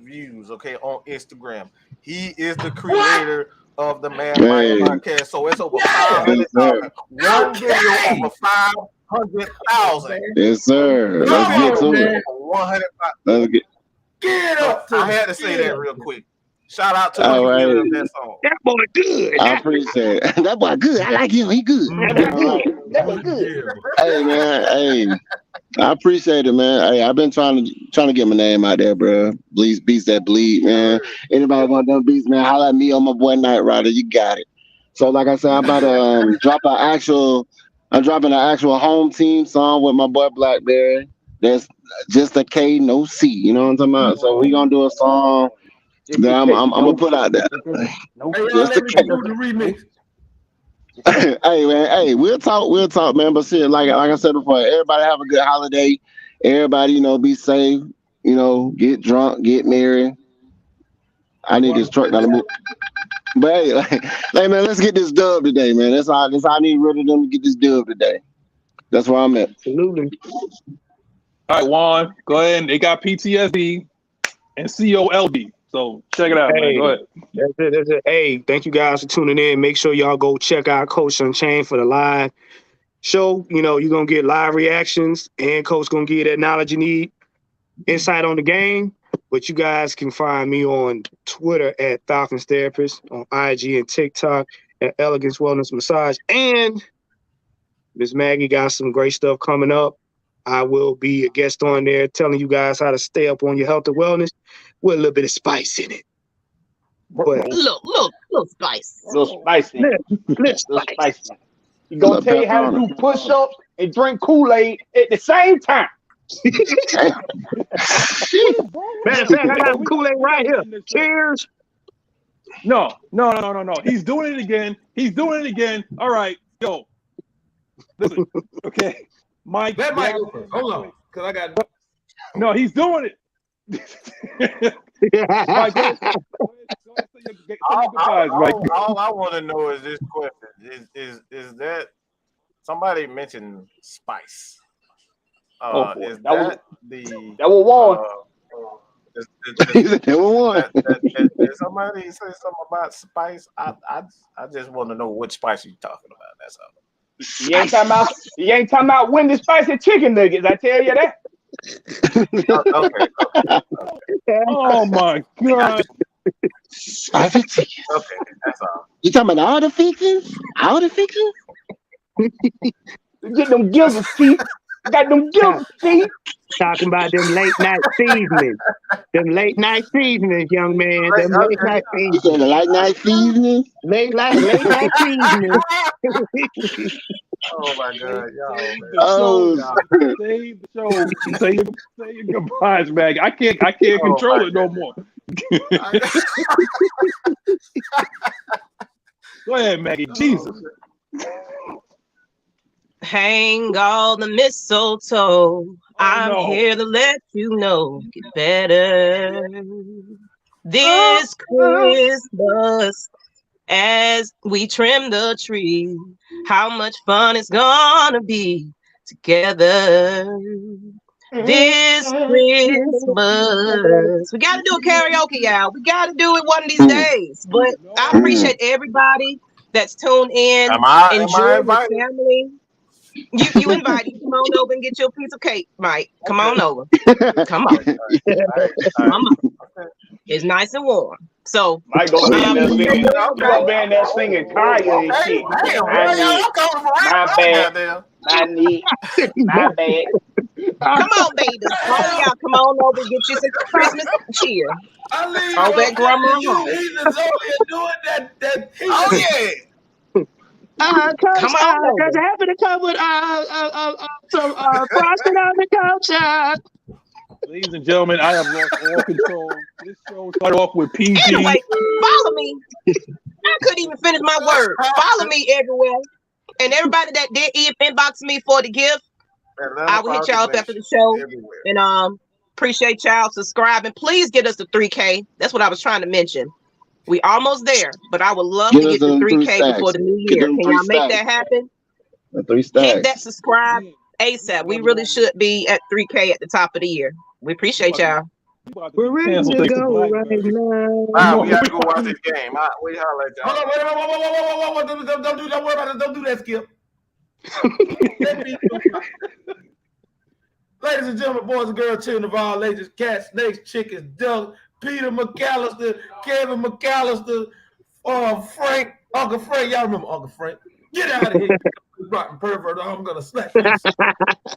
views, okay, on Instagram. He is the creator of the Mad Mike podcast. So it's over 500,000. One video over 500,000. Yes, sir. Let's get to it. 100,000. Get up. I had to say that real quick. Shout out to the creator of that song. That boy good. I appreciate it. That boy good. I like him. He good. That boy good. Hey man, hey. I appreciate it, man. Hey, I've been trying to get my name out there, bro. Bleeds beats that bleed, man. Anybody want them beats, man? Holla at me on my boy Night Rider. You got it. So, like I said, I'm about to I'm dropping an actual home team song with my boy Blackberry. That's just a K, no C. You know what I'm talking about? So we gonna do a song that I'm gonna put out there. Just a K. Remix. Hey man, hey, we'll talk, man. But shit, like I said before, everybody have a good holiday. Everybody, be safe. Get drunk, get married. I need this truck to move. But hey, man, let's get this dub today, man. That's how I need rid of them to get this dub today. That's where I'm at. Absolutely. All right, Juan, go ahead. They got PTSD and COLD. So check it out, man. Go ahead. That's it. Hey, thank you guys for tuning in. Make sure y'all go check out Coach Unchained for the live show. You're going to get live reactions, and Coach going to give you that knowledge you need, insight on the game. But you guys can find me on Twitter at Falcons Therapist, on IG and TikTok at Elegance Wellness Massage. And Ms Maggie got some great stuff coming up. I will be a guest on there telling you guys how to stay up on your health and wellness with a little bit of spice in it. But Little spice. Little spicy. Little spicy. He's going to tell you how to do push-ups and drink Kool-Aid at the same time. Matter of fact, I got some Kool-Aid right here. Cheers. No. He's doing it again. All right, yo. Listen, okay. Mike. That might go first. Hold on. Because I got. No, he's doing it. Mike, all I want to know is this question: is that somebody mentioned spice? Is that was Warren? Did somebody say something about spice? I just want to know which spice you talking about. That's all. You ain't talking about Wendy's spicy chicken nuggets. I tell you that. Okay. Oh my God. Spicy chicken. Okay, that's all. You talking about all the fixings? All the fixings? Get them gizzards, Chief. Got them gizzards, Chief. Talking about them late night seasonings. Them late night seasonings, young man. Them late night You seasonings. said the late night seasoning? Late night seasonings. Oh my God, y'all, man. Save the show. Say your goodbyes, Maggie. I can't control it no more. Go ahead, Maggie. Jesus. Hang all the mistletoe. I'm here to let you know. Get better this Christmas as we trim the tree. How much fun it's gonna be together this Christmas. We gotta do a karaoke, y'all. We gotta do it one of these days. But I appreciate everybody that's tuned in. Enjoy the family. You invited. Come on over and get your piece of cake, Mike. Come on over. Come on. Come on. It's nice and warm. So Mike gonna be in there singing. You gonna be in there singing Kanye and shit. My bad. Come on, baby. All y'all come on over and get you some Christmas cheer. Over at Grandma's house. Oh yeah. Coach, does it happen to come with some frosting on the coach? Ladies and gentlemen, I have lost all control. This show started off with PG. Anyway, follow me. I couldn't even finish my word. Follow me everywhere. And everybody that did inbox me for the gift, I will hit y'all up after the show. Everywhere. And appreciate y'all subscribing. Please get us to 3K. That's what I was trying to mention. We almost there, but I would love to get to 3K before the new year. Can y'all make that happen? 3 stacks. Hit that subscribe ASAP. We really should be at 3K at the top of the year. We appreciate y'all. We're ready to go right now. Wow, we gotta go watch this game. We holler at y'all. Hold on, wait. Don't do that. Worry about it. Don't do that, Skip. Ladies and gentlemen, boys and girls, children of all ages, cats, snakes, chickens, ducks, Peter McAllister, Kevin McAllister, Frank, Uncle Frank. Y'all remember Uncle Frank? Get out of here, rotten pervert. I'm gonna slap you.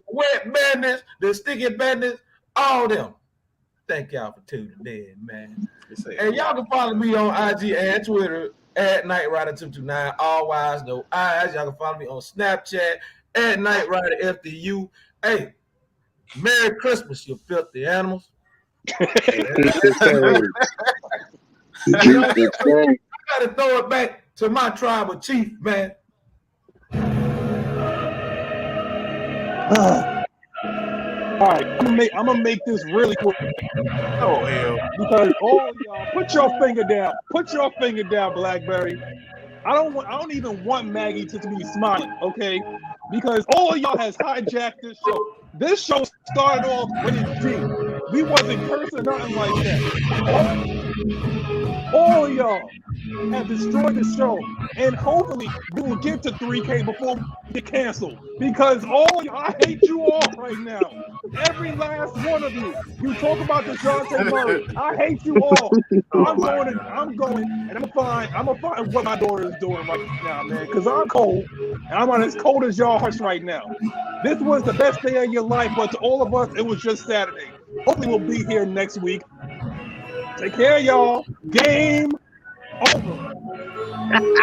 Wet Bandits, the Sticky Bandits, all them. Thank y'all for tuning in, man. And y'all can follow me on IG and Twitter at NightRider229. All wise, no eyes. Y'all can follow me on Snapchat at NightRiderFDU. Hey, Merry Christmas, you filthy animals. I gotta throw it back to my tribal chief, man. All right, I'm gonna make this really quick. Oh hell! Because all y'all, put your finger down. Put your finger down, Blackberry. I don't even want Maggie to be smiling, okay? Because all y'all has hijacked this show. This show started off with a G. We wasn't cursing, nothing like that. All of y'all have destroyed the show, and hopefully we will get to 3K before we get canceled. Because all y'all, I hate you all right now. Every last one of you. You talk about the Dejounte Murray. I hate you all. I'm going, and I'm gonna find what my daughter is doing right now, man. Because I'm cold, and I'm on as cold as y'all hearts right now. This was the best day of your life, but to all of us, it was just Saturday. Hopefully we'll be here next week. Take care, y'all. Game over.